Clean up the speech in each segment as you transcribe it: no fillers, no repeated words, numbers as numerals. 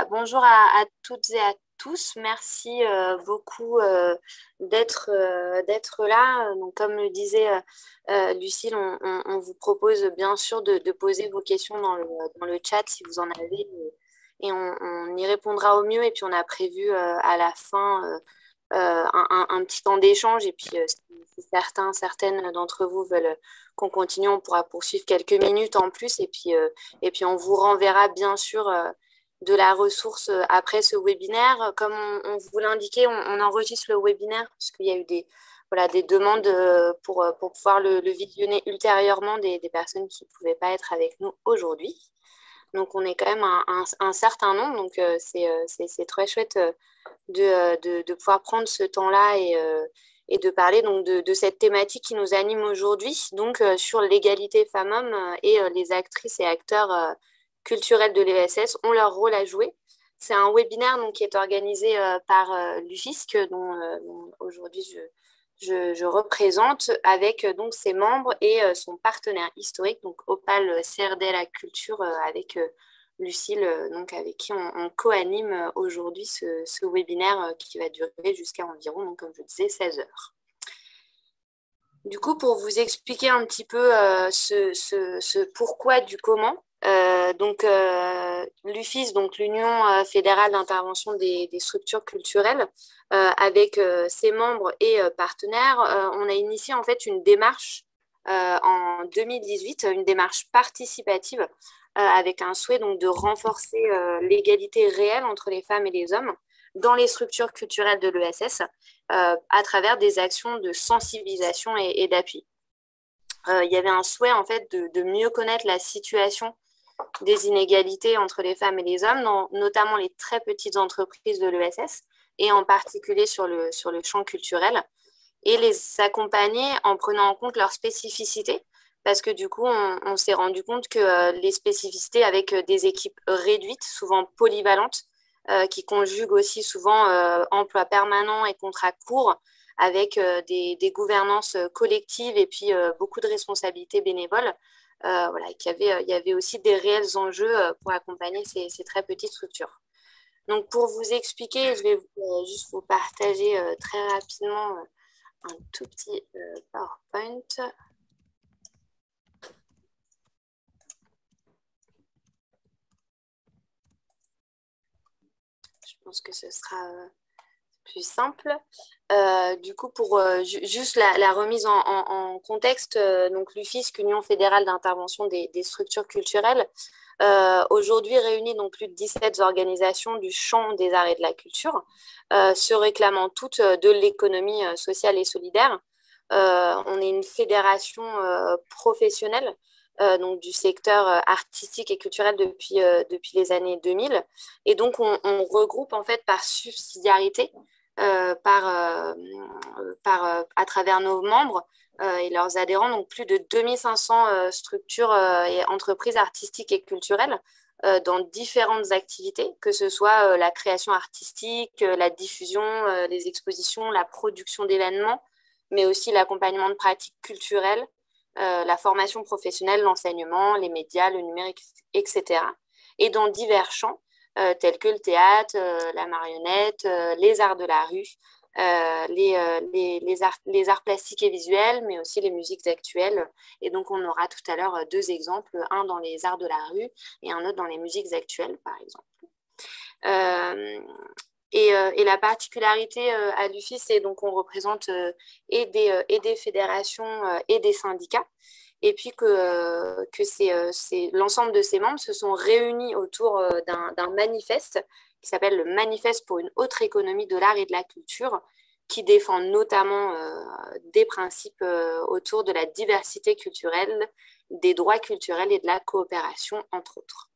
Bonjour à toutes et à tous. Merci beaucoup d'être là. Donc, comme le disait Lucille, on vous propose bien sûr de poser vos questions dans le chat si vous en avez et on y répondra au mieux. Et puis, on a prévu à la fin un petit temps d'échange. Et puis, si certaines d'entre vous veulent qu'on continue, on pourra poursuivre quelques minutes en plus. Et puis on vous renverra bien sûr de la ressource après ce webinaire. Comme on vous l'indiquait, on enregistre le webinaire parce qu'il y a eu des demandes pour pouvoir le visionner ultérieurement des personnes qui ne pouvaient pas être avec nous aujourd'hui. Donc, on est quand même un certain nombre. Donc, c'est très chouette de pouvoir prendre ce temps-là et de parler donc, de cette thématique qui nous anime aujourd'hui, donc sur l'égalité femmes-hommes et les actrices et acteurs culturels de l'ESS ont leur rôle à jouer. C'est un webinaire donc, qui est organisé par l'UFISC, dont aujourd'hui je représente, avec donc ses membres et son partenaire historique, donc Opal CRD La Culture, avec Lucille, donc avec qui on co-anime aujourd'hui ce webinaire qui va durer jusqu'à environ, donc, comme je disais, 16 heures. Du coup, pour vous expliquer un petit peu ce pourquoi du comment, l'UFIS, donc l'Union fédérale d'intervention des structures culturelles, avec ses membres et partenaires, on a initié en fait une démarche en 2018, une démarche participative avec un souhait donc de renforcer l'égalité réelle entre les femmes et les hommes dans les structures culturelles de l'ESS à travers des actions de sensibilisation et d'appui. Il y avait un souhait en fait de mieux connaître la situation des inégalités entre les femmes et les hommes, dans notamment les très petites entreprises de l'ESS et en particulier sur le champ culturel, et les accompagner en prenant en compte leurs spécificités, parce que du coup, on s'est rendu compte que les spécificités avec des équipes réduites, souvent polyvalentes, qui conjuguent aussi souvent emploi permanent et contrats courts, avec des gouvernances collectives et puis beaucoup de responsabilités bénévoles. Il y avait aussi des réels enjeux pour accompagner ces très petites structures. Donc, pour vous expliquer, je vais juste vous partager très rapidement un tout petit PowerPoint. Je pense que ce sera plus simple. Du coup, pour juste la remise en contexte, donc l'UFISC, Union fédérale d'intervention des structures culturelles, aujourd'hui réunit donc plus de 17 organisations du champ des arts et de la culture, se réclamant toutes de l'économie sociale et solidaire. On est une fédération professionnelle donc du secteur artistique et culturel depuis les années 2000. Et donc, on regroupe en fait par subsidiarité, à travers nos membres et leurs adhérents, donc plus de 2500 structures et entreprises artistiques et culturelles dans différentes activités, que ce soit la création artistique, la diffusion, les expositions, la production d'événements, mais aussi l'accompagnement de pratiques culturelles, la formation professionnelle, l'enseignement, les médias, le numérique, etc. Et dans divers champs, tels que le théâtre, la marionnette, les arts de la rue, les arts plastiques et visuels, mais aussi les musiques actuelles. Et donc, on aura tout à l'heure deux exemples, un dans les arts de la rue et un autre dans les musiques actuelles, par exemple. Et la particularité à l'UFI, c'est donc on représente et des fédérations et des syndicats, et puis que l'ensemble de ces membres se sont réunis autour d'un manifeste qui s'appelle le Manifeste pour une autre économie de l'art et de la culture, qui défend notamment des principes autour de la diversité culturelle, des droits culturels et de la coopération, entre autres.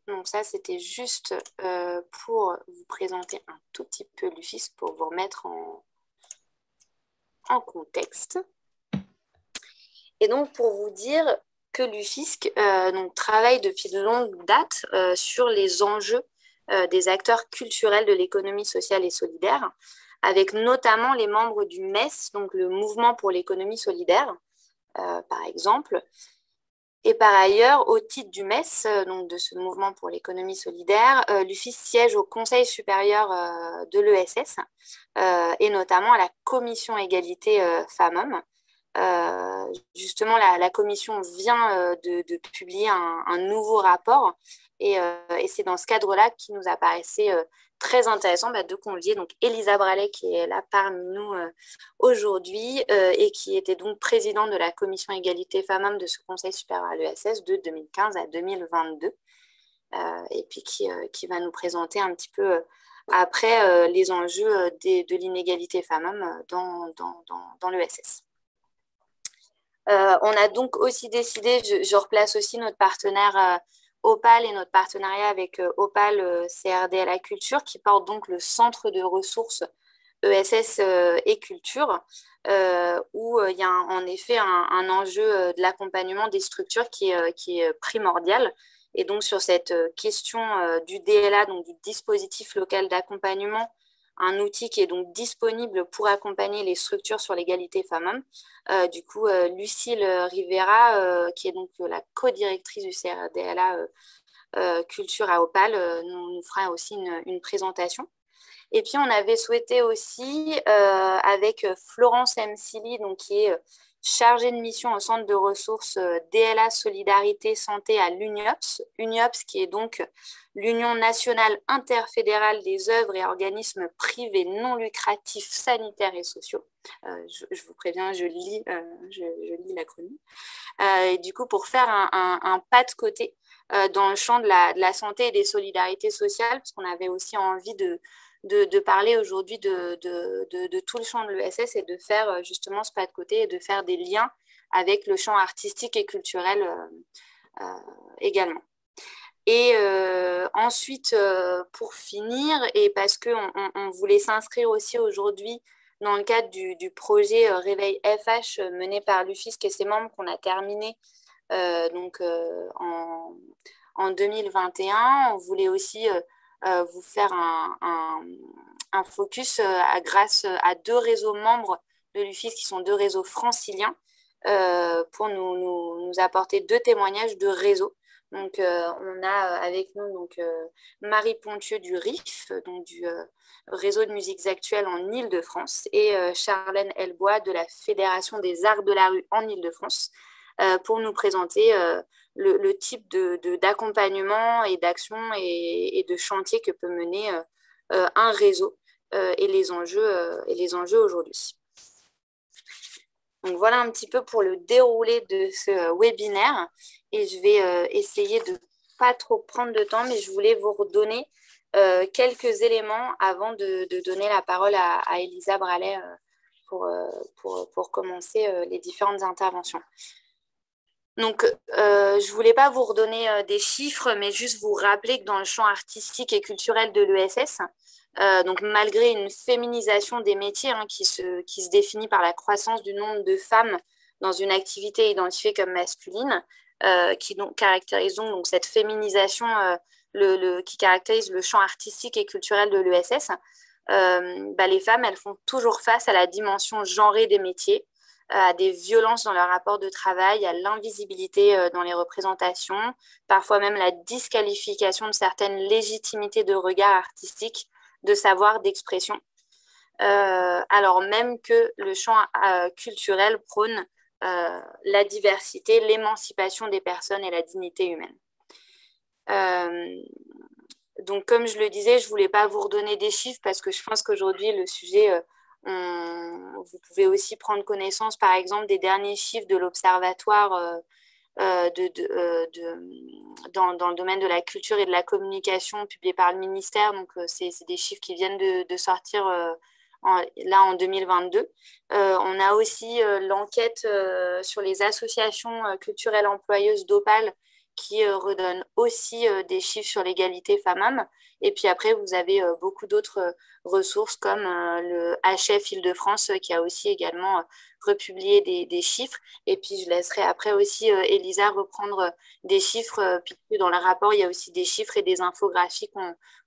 Donc ça, c'était juste pour vous présenter un tout petit peu l'UFISC, pour vous remettre en contexte. Et donc, pour vous dire que l'UFISC travaille depuis de longues dates sur les enjeux des acteurs culturels de l'économie sociale et solidaire, avec notamment les membres du MES, donc le Mouvement pour l'économie solidaire, par exemple. Et par ailleurs, au titre du MES, donc de ce mouvement pour l'économie solidaire, l'UFIS siège au Conseil supérieur de l'ESS et notamment à la commission égalité femmes-hommes. Justement, la commission vient de publier un nouveau rapport et c'est dans ce cadre-là qu'il nous apparaissait très intéressant de convier donc Elisa Bralet qui est là parmi nous aujourd'hui et qui était donc présidente de la commission égalité femmes-hommes de ce Conseil supérieur à l'ESS de 2015 à 2022 et puis qui va nous présenter un petit peu après les enjeux de l'inégalité femmes-hommes dans l'ESS. On a donc aussi décidé, je replace aussi notre partenaire Opal et notre partenariat avec Opal CRDLA Culture qui porte donc le centre de ressources ESS et Culture où il y a en effet un enjeu de l'accompagnement des structures qui est primordial. Et donc sur cette question du DLA, donc du dispositif local d'accompagnement, un outil qui est donc disponible pour accompagner les structures sur l'égalité femmes-hommes. Du coup, Lucille Rivera, qui est donc la co-directrice du CRDLA Culture à Opal, nous fera aussi une présentation. Et puis, on avait souhaité aussi, avec Florence Msili, donc, qui est chargée de mission au centre de ressources DLA Solidarité Santé à l'UNIOPS. UNIOPS, qui est donc l'Union nationale interfédérale des œuvres et organismes privés non lucratifs sanitaires et sociaux. Je vous préviens, je lis l'acronyme. Et du coup, pour faire un pas de côté dans le champ de la santé et des solidarités sociales, parce qu'on avait aussi envie de parler aujourd'hui de tout le champ de l'ESS et de faire justement ce pas de côté et de faire des liens avec le champ artistique et culturel également. Et ensuite, pour finir, et parce qu'on voulait s'inscrire aussi aujourd'hui dans le cadre du projet Réveil FH mené par l'UFISC et ses membres qu'on a terminé en 2021, on voulait aussi vous faire un focus grâce à deux réseaux membres de l'UFIS qui sont deux réseaux franciliens pour nous apporter deux témoignages de réseau. Donc, on a avec nous Marie Pontieux du RIF, donc du réseau de musiques actuelles en Île-de-France, et Charlène Elbois de la Fédération des arts de la rue en Île-de-France, pour nous présenter le type d'accompagnement et d'action et de chantier que peut mener un réseau et les enjeux aujourd'hui. Donc voilà un petit peu pour le déroulé de ce webinaire et je vais essayer de ne pas trop prendre de temps, mais je voulais vous redonner quelques éléments avant de donner la parole à Elisa Bralet pour commencer les différentes interventions. Donc, je ne voulais pas vous redonner des chiffres, mais juste vous rappeler que dans le champ artistique et culturel de l'ESS, donc malgré une féminisation des métiers qui se définit par la croissance du nombre de femmes dans une activité identifiée comme masculine, qui caractérise donc cette féminisation qui caractérise le champ artistique et culturel de l'ESS, les femmes, elles font toujours face à la dimension genrée des métiers, à des violences dans leur rapport de travail, à l'invisibilité dans les représentations, parfois même la disqualification de certaines légitimités de regard artistique, de savoir, d'expression, alors même que le champ culturel prône la diversité, l'émancipation des personnes et la dignité humaine. Donc, comme je le disais, je ne voulais pas vous redonner des chiffres parce que je pense qu'aujourd'hui, le sujet, vous pouvez aussi prendre connaissance, par exemple, des derniers chiffres de l'Observatoire dans le domaine de la culture et de la communication publiés par le ministère. Donc, c'est des chiffres qui viennent de sortir en 2022. On a aussi l'enquête sur les associations culturelles employeuses d'Opal qui redonne aussi des chiffres sur l'égalité femmes-hommes. Et puis après, vous avez beaucoup d'autres ressources comme le HF Île-de-France qui a aussi également republié des chiffres. Et puis, je laisserai après aussi Elisa reprendre des chiffres, puisque dans le rapport, il y a aussi des chiffres et des infographies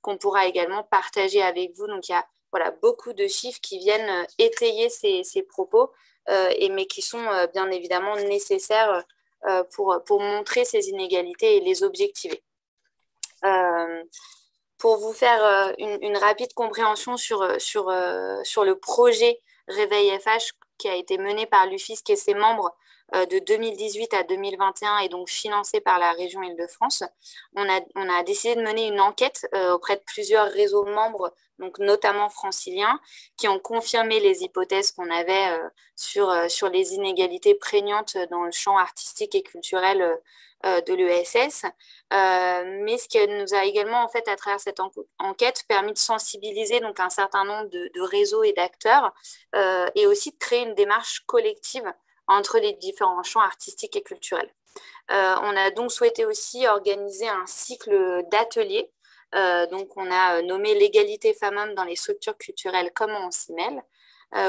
qu'on pourra également partager avec vous. Donc, il y a beaucoup de chiffres qui viennent étayer ces propos, mais qui sont bien évidemment nécessaires pour montrer ces inégalités et les objectiver. Pour vous faire une rapide compréhension sur le projet Réveil FH qui a été mené par l'UFISC et ses membres de 2018 à 2021 et donc financé par la région Île-de-France, on a décidé de mener une enquête auprès de plusieurs réseaux membres, donc notamment franciliens, qui ont confirmé les hypothèses qu'on avait sur les inégalités prégnantes dans le champ artistique et culturel de l'ESS. Mais ce qui nous a également, en fait, à travers cette enquête, permis de sensibiliser donc, un certain nombre de réseaux et d'acteurs et aussi de créer une démarche collective entre les différents champs artistiques et culturels. On a donc souhaité aussi organiser un cycle d'ateliers. Donc, on a nommé l'égalité femmes-hommes dans les structures culturelles, comment on s'y mêle.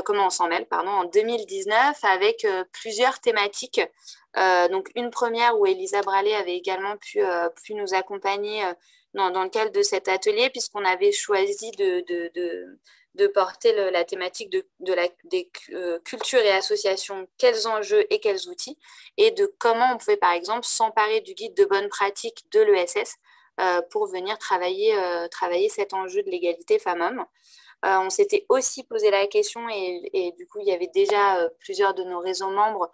Comment on s'en mêle, pardon, en 2019 avec plusieurs thématiques. Donc une première où Elisa Bralé avait également pu nous accompagner dans le cadre de cet atelier puisqu'on avait choisi de porter la thématique des cultures et associations, quels enjeux et quels outils, et de comment on pouvait par exemple s'emparer du guide de bonne pratique de l'ESS pour venir travailler cet enjeu de l'égalité femmes-hommes. On s'était aussi posé la question et du coup, il y avait déjà plusieurs de nos réseaux membres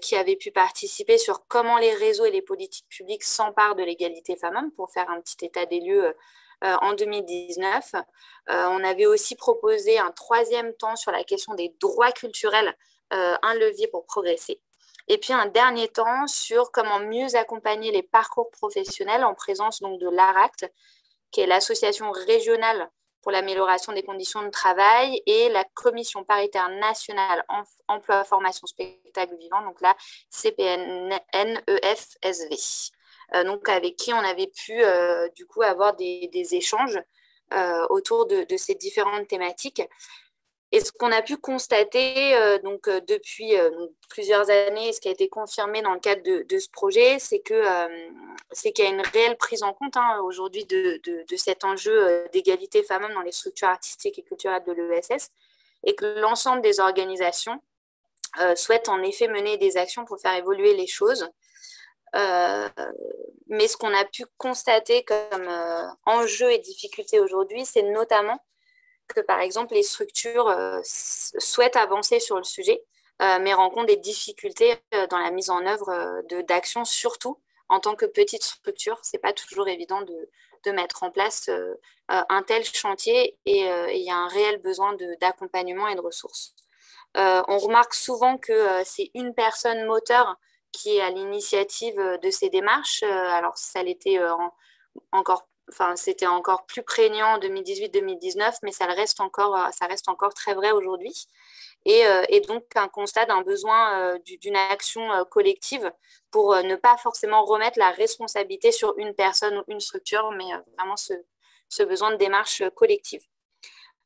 qui avaient pu participer sur comment les réseaux et les politiques publiques s'emparent de l'égalité femmes-hommes pour faire un petit état des lieux en 2019. On avait aussi proposé un troisième temps sur la question des droits culturels, un levier pour progresser. Et puis un dernier temps sur comment mieux accompagner les parcours professionnels en présence donc, de l'ARACT, qui est l'association régionale pour l'amélioration des conditions de travail, et la Commission paritaire nationale emploi, formation, spectacle vivant, donc la CPNEFSV, donc avec qui on avait pu du coup avoir des échanges autour de ces différentes thématiques. Et ce qu'on a pu constater depuis plusieurs années, ce qui a été confirmé dans le cadre de ce projet, c'est qu'il y a une réelle prise en compte aujourd'hui de cet enjeu d'égalité femmes-hommes dans les structures artistiques et culturelles de l'ESS et que l'ensemble des organisations souhaitent en effet mener des actions pour faire évoluer les choses. Mais ce qu'on a pu constater comme enjeu et difficulté aujourd'hui, c'est notamment que, par exemple, les structures souhaitent avancer sur le sujet, mais rencontrent des difficultés dans la mise en œuvre d'actions, surtout en tant que petite structure. Ce n'est pas toujours évident de mettre en place un tel chantier et il y a un réel besoin d'accompagnement et de ressources. On remarque souvent que c'est une personne moteur qui est à l'initiative de ces démarches. Alors, ça l'était c'était encore plus prégnant en 2018-2019, mais ça reste encore très vrai aujourd'hui. Et donc, un constat d'un besoin d'une action collective pour ne pas forcément remettre la responsabilité sur une personne ou une structure, mais vraiment ce besoin de démarche collective.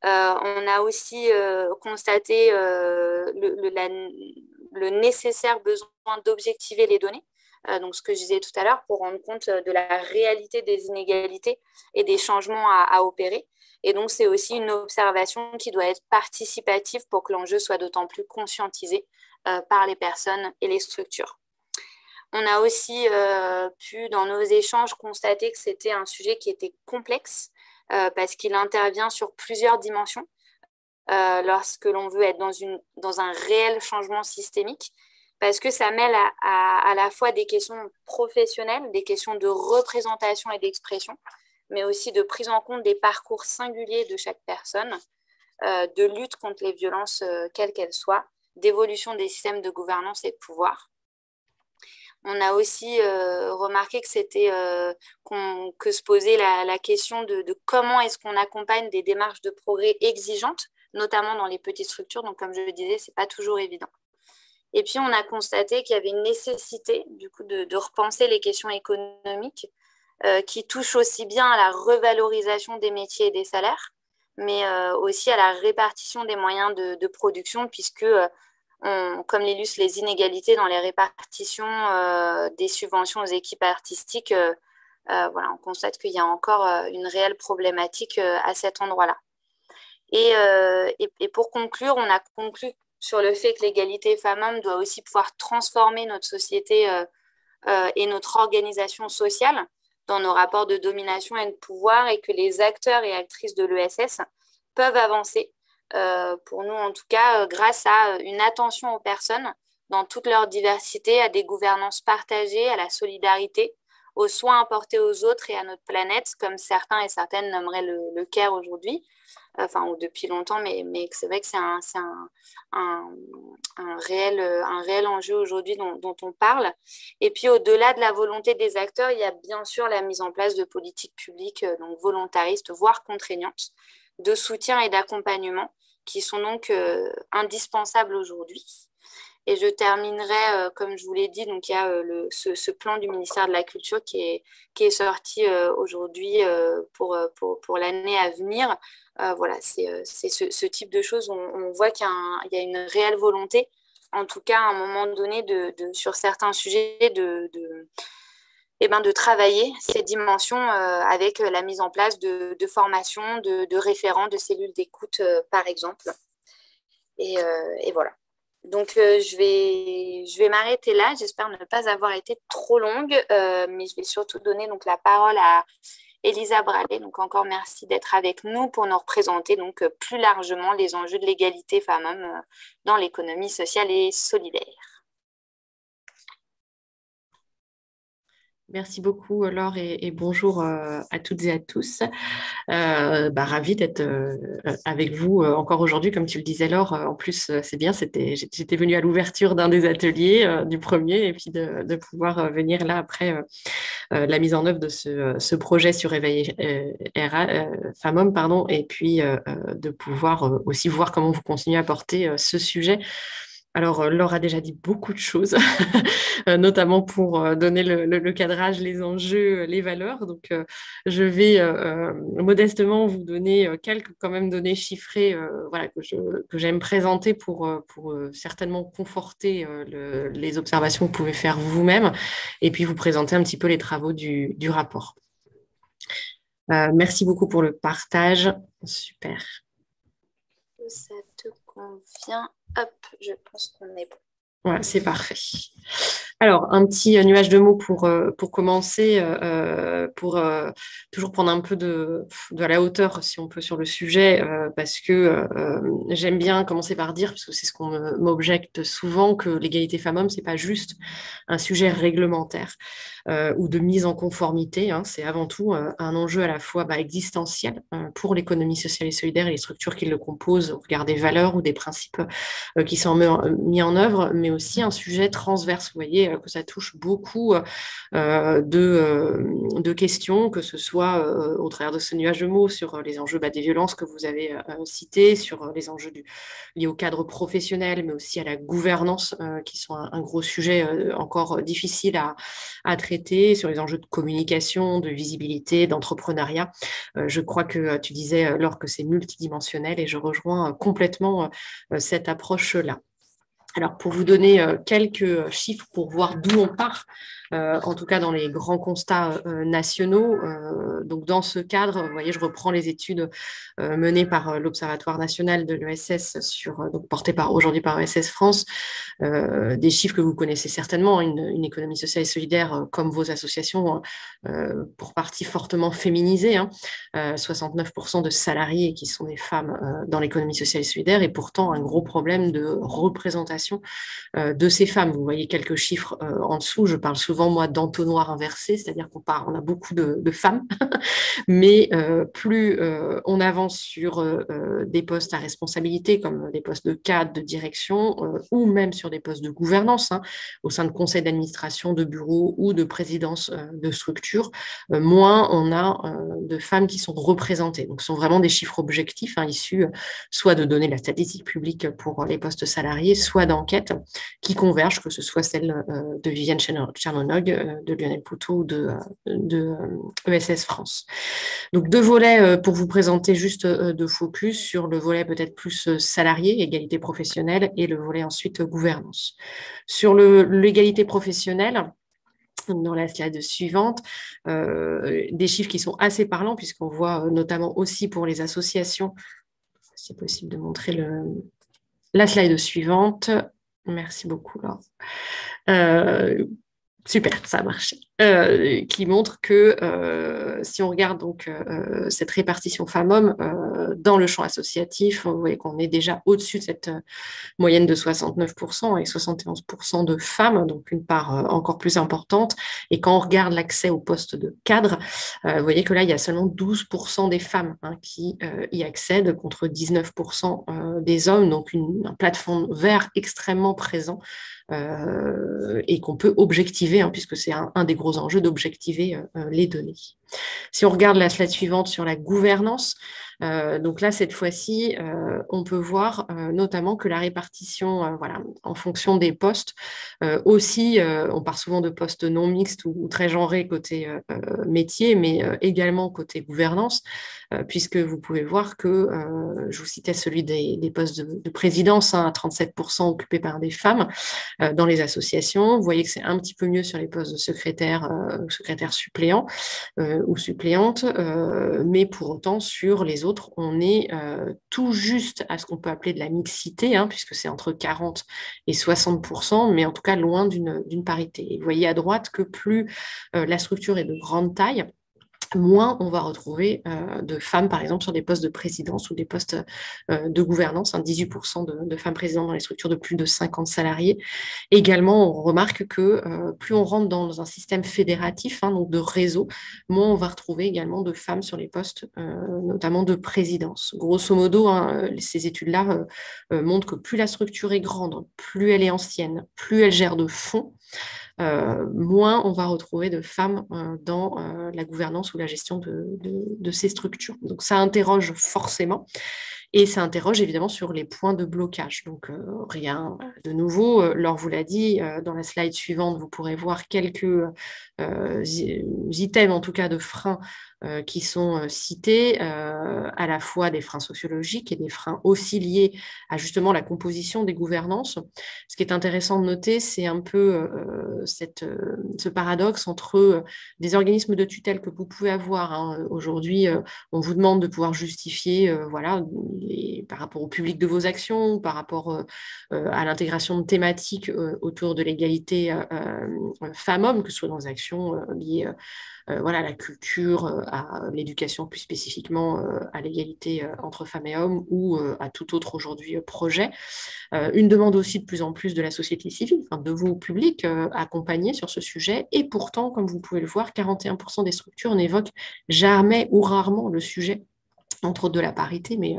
On a aussi constaté le nécessaire besoin d'objectiver les données. Donc, ce que je disais tout à l'heure, pour rendre compte de la réalité des inégalités et des changements à opérer. Et donc, c'est aussi une observation qui doit être participative pour que l'enjeu soit d'autant plus conscientisé par les personnes et les structures. On a aussi pu, dans nos échanges, constater que c'était un sujet qui était complexe parce qu'il intervient sur plusieurs dimensions. Lorsque l'on veut être dans un réel changement systémique, parce que ça mêle à la fois des questions professionnelles, des questions de représentation et d'expression, mais aussi de prise en compte des parcours singuliers de chaque personne, de lutte contre les violences, quelles qu'elles soient, d'évolution des systèmes de gouvernance et de pouvoir. On a aussi remarqué que que se posait la question de comment est-ce qu'on accompagne des démarches de progrès exigeantes, notamment dans les petites structures. Donc, comme je le disais, ce n'est pas toujours évident. Et puis, on a constaté qu'il y avait une nécessité, du coup, de repenser les questions économiques qui touchent aussi bien à la revalorisation des métiers et des salaires, mais aussi à la répartition des moyens de production, puisque, comme l'illustrent les inégalités dans les répartitions des subventions aux équipes artistiques, voilà, on constate qu'il y a encore une réelle problématique à cet endroit-là. Et pour conclure, on a conclu sur le fait que l'égalité femmes-hommes doit aussi pouvoir transformer notre société et notre organisation sociale dans nos rapports de domination et de pouvoir, et que les acteurs et actrices de l'ESS peuvent avancer, pour nous en tout cas, grâce à une attention aux personnes dans toute leur diversité, à des gouvernances partagées, à la solidarité, aux soins apportés aux autres et à notre planète, comme certains et certaines nommeraient le CARE aujourd'hui, enfin, ou depuis longtemps, mais c'est vrai que c'est un, un réel enjeu aujourd'hui dont on parle. Et puis, au-delà de la volonté des acteurs, il y a bien sûr la mise en place de politiques publiques, donc volontaristes, voire contraignantes, de soutien et d'accompagnement, qui sont donc indispensables aujourd'hui. Et je terminerai, comme je vous l'ai dit, donc il y a ce plan du ministère de la Culture qui est sorti aujourd'hui pour l'année à venir. Voilà, c'est ce type de choses. On voit qu'il y a une réelle volonté, en tout cas à un moment donné, sur certains sujets, de travailler ces dimensions avec la mise en place de formations, de référents, de cellules d'écoute, par exemple. Et voilà. Donc, je vais m'arrêter là. J'espère ne pas avoir été trop longue, mais je vais surtout donner donc, la parole à Elisa Bralet. Donc, encore merci d'être avec nous pour nous représenter donc, plus largement les enjeux de l'égalité femmes-hommes dans l'économie sociale et solidaire. Merci beaucoup, Laure, et bonjour à toutes et à tous. Ravie d'être avec vous encore aujourd'hui, comme tu le disais, Laure. En plus, c'est bien, j'étais venue à l'ouverture d'un des ateliers, du premier, et puis de pouvoir venir là après la mise en œuvre de ce projet sur Éveil Femmes-Hommes, pardon, et puis de pouvoir aussi voir comment vous continuez à porter ce sujet. Alors, Laure a déjà dit beaucoup de choses, notamment pour donner le cadrage, les enjeux, les valeurs. Donc, je vais modestement vous donner quelques quand même données chiffrées voilà, que j'aime présenter pour certainement conforter les observations que vous pouvez faire vous-même et puis vous présenter un petit peu les travaux du rapport. Merci beaucoup pour le partage. Super. Ça te convient? Hop, je pense qu'on est bon. Ouais, c'est parfait. Alors, un petit nuage de mots pour commencer, pour toujours prendre un peu de la hauteur, si on peut, sur le sujet, parce que j'aime bien commencer par dire, parce que c'est ce qu'on m'objecte souvent, que l'égalité femmes-hommes, c'est pas juste un sujet réglementaire ou de mise en conformité, hein, c'est avant tout un enjeu à la fois existentiel pour l'économie sociale et solidaire et les structures qui le composent au regard des valeurs ou des principes qui sont mis en œuvre, mais aussi un sujet transverse. Vous voyez que ça touche beaucoup de questions, que ce soit au travers de ce nuage de mots sur les enjeux des violences que vous avez cités, sur les enjeux liés au cadre professionnel, mais aussi à la gouvernance, qui sont un gros sujet encore difficile à traiter, sur les enjeux de communication, de visibilité, d'entrepreneuriat. Je crois que tu disais, Laure, que c'est multidimensionnel et je rejoins complètement cette approche-là. Alors, pour vous donner quelques chiffres pour voir d'où on part, en tout cas dans les grands constats nationaux. Donc, dans ce cadre, vous voyez, je reprends les études menées par l'Observatoire national de l'ESS, donc portées aujourd'hui par ESS France, des chiffres que vous connaissez certainement, une économie sociale et solidaire comme vos associations, pour partie fortement féminisée, hein, 69% de salariés qui sont des femmes dans l'économie sociale et solidaire, et pourtant un gros problème de représentation de ces femmes. Vous voyez quelques chiffres en dessous. Je parle souvent, moi, d'entonnoir inversé, c'est-à-dire qu'on a beaucoup de femmes, mais plus on avance sur des postes à responsabilité, comme des postes de cadre, de direction, ou même sur des postes de gouvernance, hein, au sein de conseils d'administration, de bureaux ou de présidence de structures, moins on a de femmes qui sont représentées. Donc, ce sont vraiment des chiffres objectifs, hein, issus soit de données de la statistique publique pour les postes salariés, soit d'enquêtes qui convergent, que ce soit celle de Viviane Tchernonog, de Lionel Poutou ou de ESS France. Donc, deux volets pour vous présenter juste de focus sur le volet peut-être plus salarié, égalité professionnelle, et le volet ensuite gouvernance. Sur l'égalité professionnelle, dans la slide suivante, des chiffres qui sont assez parlants, puisqu'on voit notamment aussi pour les associations, si c'est possible de montrer la slide suivante. Merci beaucoup, Laure. Super, ça a marché. Qui montre que si on regarde donc cette répartition femmes-hommes dans le champ associatif, vous voyez qu'on est déjà au-dessus de cette moyenne de 69% et 71% de femmes, donc une part encore plus importante. Et quand on regarde l'accès au poste de cadre, vous voyez que là, il y a seulement 12% des femmes qui y accèdent contre 19% des hommes, donc un plafond vert extrêmement présent et qu'on peut objectiver, puisque c'est un des gros enjeux d'objectiver les données. Si on regarde la slide suivante sur la gouvernance, donc là, cette fois-ci, on peut voir notamment que la répartition, voilà, en fonction des postes, aussi, on parle souvent de postes non mixtes ou très genrés côté métier, mais également côté gouvernance, puisque vous pouvez voir que, je vous citais celui des postes de présidence, à 37% occupés par des femmes dans les associations. Vous voyez que c'est un petit peu mieux sur les postes de secrétaire suppléant ou suppléante, mais pour autant, sur les autres, on est tout juste à ce qu'on peut appeler de la mixité, puisque c'est entre 40 et 60%, mais en tout cas loin d'une parité. Et vous voyez à droite que plus la structure est de grande taille, moins on va retrouver de femmes, par exemple, sur des postes de présidence ou des postes de gouvernance, 18% de femmes présidentes dans les structures de plus de 50 salariés. Également, on remarque que plus on rentre dans un système fédératif, donc de réseau, moins on va retrouver également de femmes sur les postes, notamment de présidence. Grosso modo, ces études-là montrent que plus la structure est grande, plus elle est ancienne, plus elle gère de fonds, moins on va retrouver de femmes dans la gouvernance ou la gestion de ces structures. Donc ça interroge forcément. Et ça interroge évidemment sur les points de blocage. Donc, rien de nouveau. Laure vous l'a dit, dans la slide suivante, vous pourrez voir quelques items, en tout cas de freins, qui sont cités, à la fois des freins sociologiques et des freins aussi liés à justement la composition des gouvernances. Ce qui est intéressant de noter, c'est un peu ce paradoxe entre des organismes de tutelle que vous pouvez avoir. Aujourd'hui, on vous demande de pouvoir justifier voilà, par rapport au public de vos actions, par rapport à l'intégration de thématiques autour de l'égalité femmes-hommes, que ce soit dans les actions liées voilà, à la culture, à l'éducation plus spécifiquement, à l'égalité entre femmes et hommes ou à tout autre aujourd'hui projet. Une demande aussi de plus en plus de la société civile, de vos publics accompagnés sur ce sujet. Et pourtant, comme vous pouvez le voir, 41% des structures n'évoquent jamais ou rarement le sujet, entre autres de la parité, mais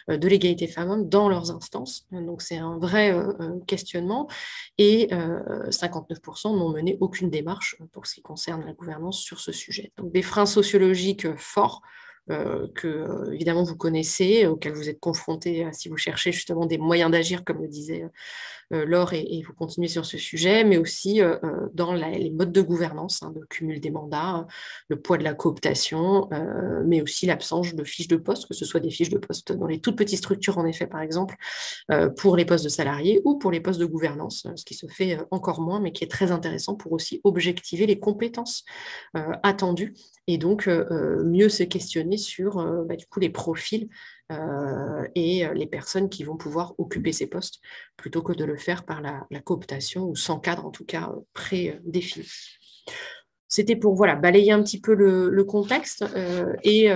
de l'égalité femmes-hommes dans leurs instances. Donc c'est un vrai questionnement. Et 59% n'ont mené aucune démarche pour ce qui concerne la gouvernance sur ce sujet. Donc des freins sociologiques forts, que évidemment vous connaissez, auxquels vous êtes confrontés si vous cherchez justement des moyens d'agir, comme le disait Laure, et vous continuez sur ce sujet, mais aussi dans les modes de gouvernance, le cumul des mandats, le poids de la cooptation, mais aussi l'absence de fiches de poste, que ce soit des fiches de poste dans les toutes petites structures, en effet, par exemple, pour les postes de salariés ou pour les postes de gouvernance, ce qui se fait encore moins, mais qui est très intéressant pour aussi objectiver les compétences attendues et donc mieux se questionner sur du coup, les profils et les personnes qui vont pouvoir occuper ces postes plutôt que de le faire par la cooptation ou sans cadre en tout cas prédéfini. C'était pour voilà, balayer un petit peu le contexte et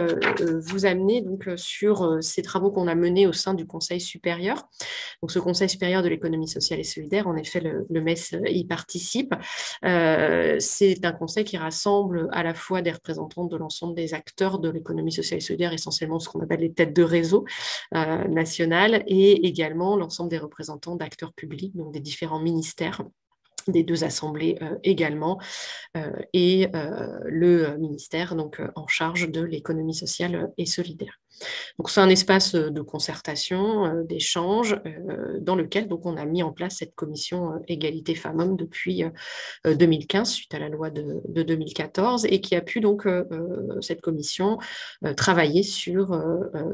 vous amener donc, sur ces travaux qu'on a menés au sein du Conseil supérieur. Donc, ce Conseil supérieur de l'économie sociale et solidaire, en effet, le MES y participe. C'est un conseil qui rassemble à la fois des représentants de l'ensemble des acteurs de l'économie sociale et solidaire, essentiellement ce qu'on appelle les têtes de réseau nationales, et également l'ensemble des représentants d'acteurs publics, donc des différents ministères, des deux assemblées également, et le ministère donc, en charge de l'économie sociale et solidaire. Donc, c'est un espace de concertation, d'échange, dans lequel donc, on a mis en place cette commission égalité femmes-hommes depuis 2015, suite à la loi de 2014, et qui a pu donc, cette commission, travailler sur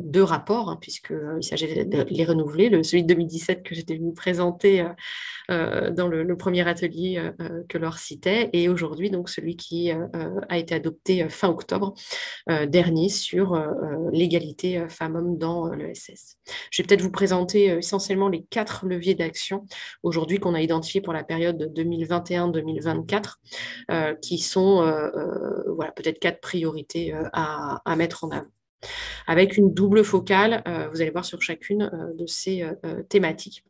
deux rapports, puisqu'il s'agit de les renouveler. Celui de 2017 que j'étais venue présenter dans le premier atelier atelier que Laure citait, et aujourd'hui donc celui qui a été adopté fin octobre dernier sur l'égalité femmes-hommes dans l'ESS. Je vais peut-être vous présenter essentiellement les 4 leviers d'action aujourd'hui qu'on a identifiés pour la période 2021-2024, qui sont voilà, peut-être 4 priorités à mettre en avant. Avec une double focale, vous allez voir sur chacune de ces thématiques,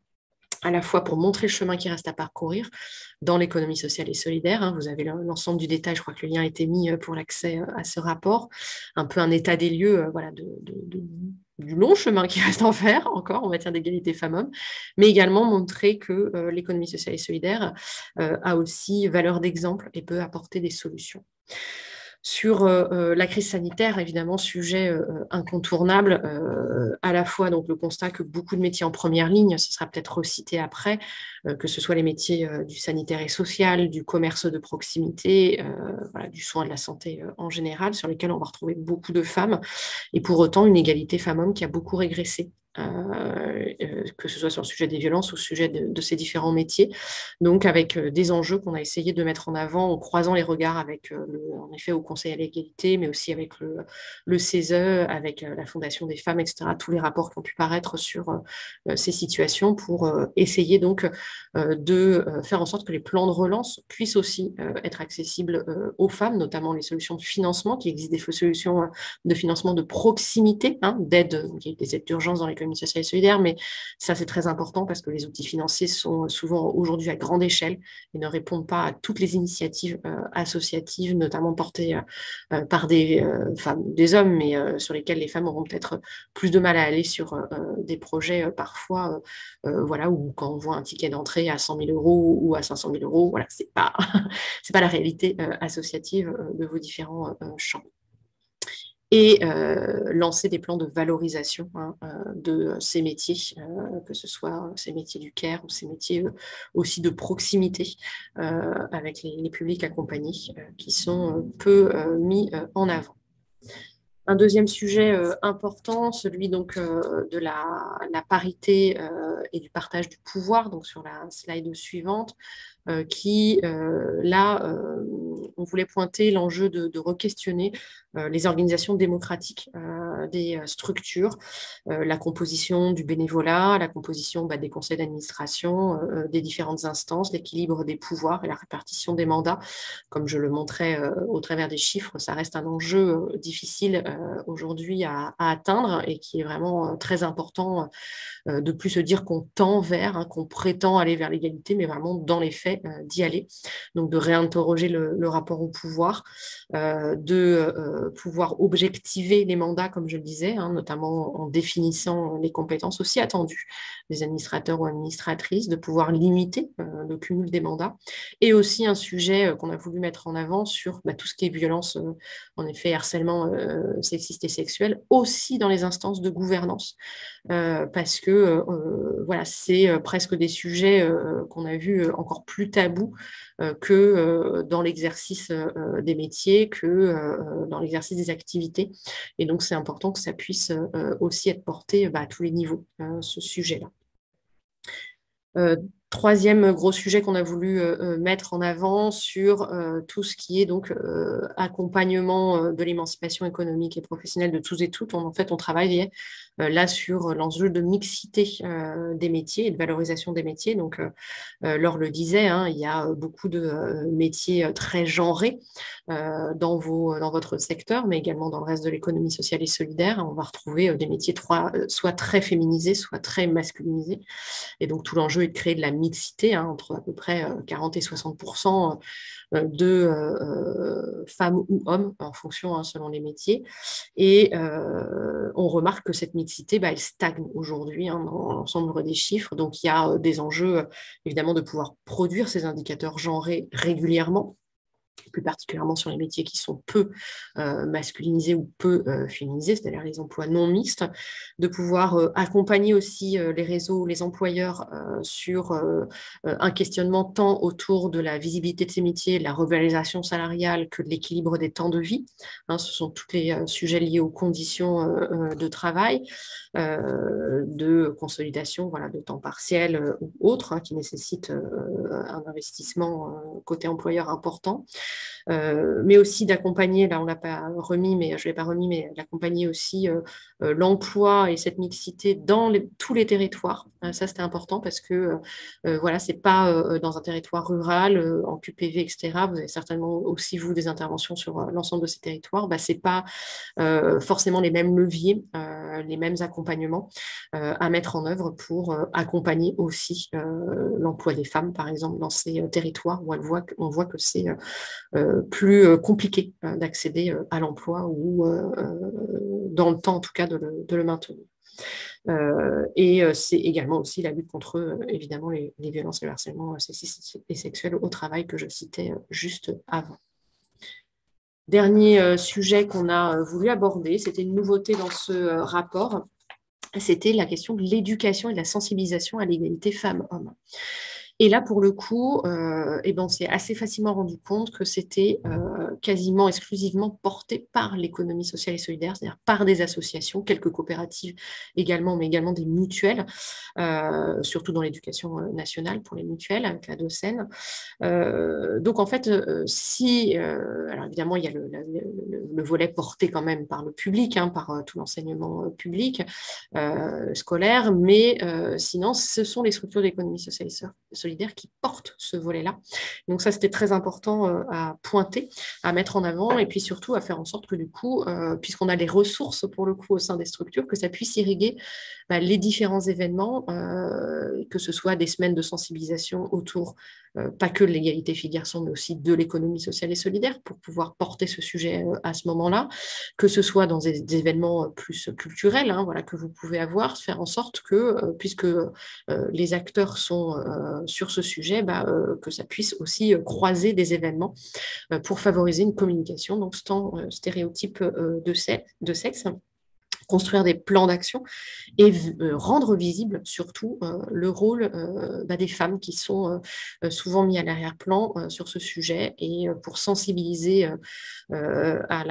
à la fois pour montrer le chemin qui reste à parcourir dans l'économie sociale et solidaire. Hein, vous avez l'ensemble du détail, je crois que le lien a été mis pour l'accès à ce rapport, un peu un état des lieux voilà, du long chemin qui reste à faire encore en matière d'égalité femmes-hommes, mais également montrer que l'économie sociale et solidaire a aussi valeur d'exemple et peut apporter des solutions. Sur la crise sanitaire, évidemment, sujet incontournable, à la fois donc, le constat que beaucoup de métiers en première ligne, ce sera peut-être recité après, que ce soit les métiers du sanitaire et social, du commerce de proximité, voilà, du soin de la santé en général, sur lesquels on va retrouver beaucoup de femmes, et pour autant une égalité femmes-hommes qui a beaucoup régressé. Que ce soit sur le sujet des violences ou le sujet de ces différents métiers. Donc, avec des enjeux qu'on a essayé de mettre en avant en croisant les regards avec, en effet, au Conseil à l'égalité, mais aussi avec le CESE, avec la Fondation des femmes, etc., tous les rapports qui ont pu paraître sur ces situations pour essayer donc de faire en sorte que les plans de relance puissent aussi être accessibles aux femmes, notamment les solutions de financement, qui existent des solutions de financement de proximité, hein, d'aide, des aides d'urgence dans l'économie sociale et solidaire, mais ça c'est très important parce que les outils financiers sont souvent aujourd'hui à grande échelle et ne répondent pas à toutes les initiatives associatives, notamment portées par des femmes, des hommes, mais sur lesquels les femmes auront peut-être plus de mal à aller sur des projets parfois, voilà, où quand on voit un ticket d'entrée à 100 000 euros ou à 500 000 euros, voilà, c'est pas la réalité associative de vos différents champs. Et lancer des plans de valorisation hein, de ces métiers, que ce soit ces métiers du care ou ces métiers aussi de proximité avec les publics accompagnés qui sont peu mis en avant. Un deuxième sujet important, celui donc de la parité et du partage du pouvoir, donc sur la slide suivante, qui, là, on voulait pointer l'enjeu de re-questionner les organisations démocratiques des structures, la composition du bénévolat, la composition des conseils d'administration, des différentes instances, l'équilibre des pouvoirs et la répartition des mandats. Comme je le montrais au travers des chiffres, ça reste un enjeu difficile aujourd'hui à atteindre et qui est vraiment très important de plus se dire qu'on tend vers, hein, qu'on prétend aller vers l'égalité, mais vraiment dans les faits d'y aller. Donc de réinterroger le rapport au pouvoir, de pouvoir objectiver les mandats, comme je le disais, hein, notamment en définissant les compétences aussi attendues des administrateurs ou administratrices, de pouvoir limiter le cumul des mandats, et aussi un sujet qu'on a voulu mettre en avant sur tout ce qui est violence, en effet, harcèlement sexiste et sexuel, aussi dans les instances de gouvernance, parce que voilà, c'est presque des sujets qu'on a vus encore plus tabous que dans l'exercice des métiers, que dans l'exercice des activités. Et donc, c'est important que ça puisse aussi être porté à tous les niveaux, ce sujet-là. Troisième gros sujet qu'on a voulu mettre en avant sur tout ce qui est donc accompagnement de l'émancipation économique et professionnelle de tous et toutes. En fait, on travaillait là sur l'enjeu de mixité des métiers et de valorisation des métiers. Donc, Laure le disait, hein, il y a beaucoup de métiers très genrés dans votre secteur, mais également dans le reste de l'économie sociale et solidaire. On va retrouver des métiers soit très féminisés, soit très masculinisés. Et donc, tout l'enjeu est de créer de la mixité, hein, entre à peu près 40 et 60% de femmes ou hommes, en fonction, hein, selon les métiers. Et on remarque que cette mixité, elle stagne aujourd'hui, hein, dans l'ensemble des chiffres. Donc, il y a des enjeux, évidemment, de pouvoir produire ces indicateurs genrés régulièrement, plus particulièrement sur les métiers qui sont peu masculinisés ou peu féminisés, c'est-à-dire les emplois non mixtes, de pouvoir accompagner aussi les réseaux, les employeurs sur un questionnement tant autour de la visibilité de ces métiers, de la revalorisation salariale que de l'équilibre des temps de vie. Hein, ce sont tous les sujets liés aux conditions de travail, de consolidation, voilà, de temps partiel ou autres, hein, qui nécessitent un investissement côté employeur important. Mais aussi d'accompagner, là on l'a pas remis, mais je ne l'ai pas remis, mais d'accompagner aussi l'emploi et cette mixité dans tous les territoires. Ça, c'était important parce que voilà, c'est pas dans un territoire rural, en QPV, etc. Vous avez certainement aussi, vous, des interventions sur l'ensemble de ces territoires. Bah, c'est pas forcément les mêmes leviers, les mêmes accompagnements à mettre en œuvre pour accompagner aussi l'emploi des femmes, par exemple, dans ces territoires où on voit que c'est plus compliqué d'accéder à l'emploi ou dans le temps, en tout cas, de le maintenir. Et c'est également aussi la lutte contre, évidemment, les violences et le harcèlement sexistes et sexuels au travail que je citais juste avant. Dernier sujet qu'on a voulu aborder, c'était une nouveauté dans ce rapport, c'était la question de l'éducation et de la sensibilisation à l'égalité femmes-hommes. Et là, pour le coup, on s'est assez facilement rendu compte que c'était quasiment exclusivement porté par l'économie sociale et solidaire, c'est-à-dire par des associations, quelques coopératives également, mais également des mutuelles, surtout dans l'éducation nationale pour les mutuelles, avec la docenne. Donc, en fait, alors évidemment, il y a le volet porté quand même par le public, hein, par tout l'enseignement public, scolaire, mais sinon, ce sont les structures d'économie sociale et solidaire qui portent ce volet-là. Donc ça, c'était très important à pointer, à mettre en avant, et puis surtout à faire en sorte que du coup, puisqu'on a les ressources pour le coup au sein des structures, que ça puisse irriguer les différents événements, que ce soit des semaines de sensibilisation autour, pas que de l'égalité filles-garçons, mais aussi de l'économie sociale et solidaire, pour pouvoir porter ce sujet à ce moment-là, que ce soit dans des événements plus culturels, hein, voilà, que vous pouvez avoir, faire en sorte que, puisque les acteurs sont sur ce sujet, que ça puisse aussi croiser des événements pour favoriser une communication, donc sans stéréotype de sexe, construire des plans d'action et rendre visible surtout le rôle des femmes qui sont souvent mis à l'arrière-plan sur ce sujet et pour sensibiliser à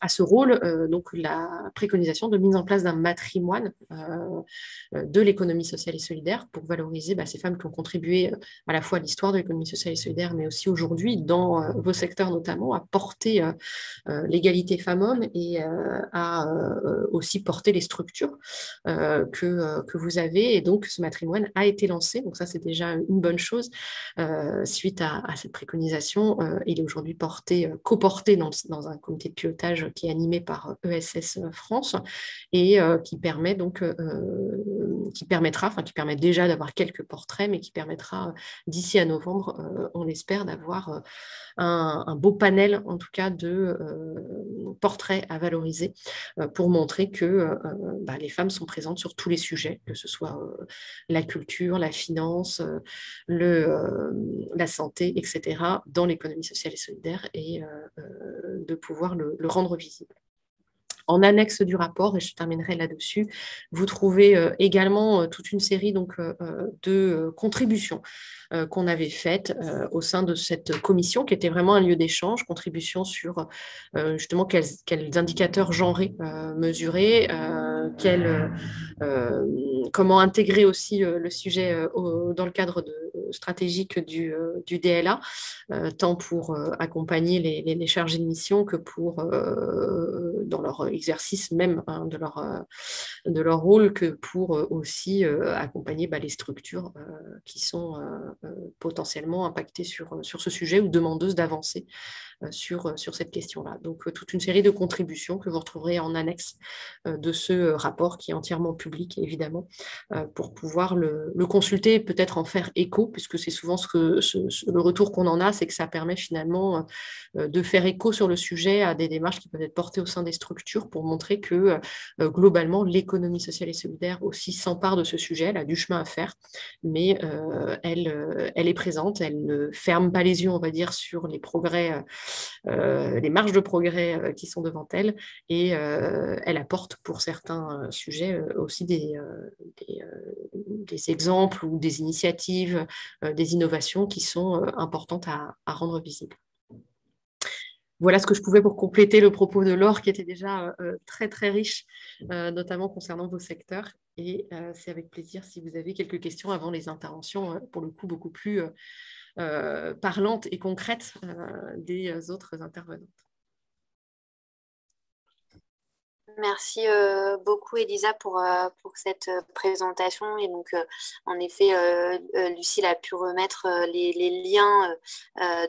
ce rôle, donc la préconisation de mise en place d'un matrimoine de l'économie sociale et solidaire pour valoriser ces femmes qui ont contribué à la fois à l'histoire de l'économie sociale et solidaire, mais aussi aujourd'hui dans vos secteurs notamment, à porter l'égalité femmes-hommes et à aussi porter les structures que vous avez. Et donc, ce matrimoine a été lancé. Donc, ça, c'est déjà une bonne chose. Suite à cette préconisation, il est aujourd'hui coporté dans un comité de pilotage qui est animé par ESS France et qui permet donc, qui permet déjà d'avoir quelques portraits, mais qui permettra d'ici à novembre, on l'espère, d'avoir un beau panel, en tout cas, de portraits à valoriser pour montrer que les femmes sont présentes sur tous les sujets, que ce soit la culture, la finance, la santé, etc., dans l'économie sociale et solidaire, et de pouvoir le rendre visible. En annexe du rapport, et je terminerai là-dessus, vous trouvez également toute une série de contributions qu'on avait faites au sein de cette commission, qui était vraiment un lieu d'échange, contributions sur justement quels indicateurs genrés mesurer, comment intégrer aussi le sujet dans le cadre stratégique du DLA, tant pour accompagner les chargés de mission que pour, dans leur exercice même de leur rôle, que pour aussi accompagner les structures qui sont potentiellement impactées sur ce sujet ou demandeuses d'avancer sur cette question-là. Donc, toute une série de contributions que vous retrouverez en annexe de ce rapport qui est entièrement public, évidemment, pour pouvoir le consulter et peut-être en faire écho, puisque c'est souvent le retour qu'on en a, c'est que ça permet finalement de faire écho sur le sujet à des démarches qui peuvent être portées au sein des structures pour montrer que globalement, l'économie sociale et solidaire aussi s'empare de ce sujet, elle a du chemin à faire, mais elle est présente, elle ne ferme pas les yeux, on va dire, sur les progrès, les marges de progrès qui sont devant elle, et elle apporte pour certains sujets aussi des exemples ou des initiatives, des innovations qui sont importantes à rendre visibles. Voilà ce que je pouvais pour compléter le propos de Laure, qui était déjà très, très riche, notamment concernant vos secteurs. Et c'est avec plaisir si vous avez quelques questions avant les interventions, pour le coup, beaucoup plus parlantes et concrètes des autres intervenantes. Merci beaucoup, Elisa, pour cette présentation. Et donc, en effet, Lucille a pu remettre les liens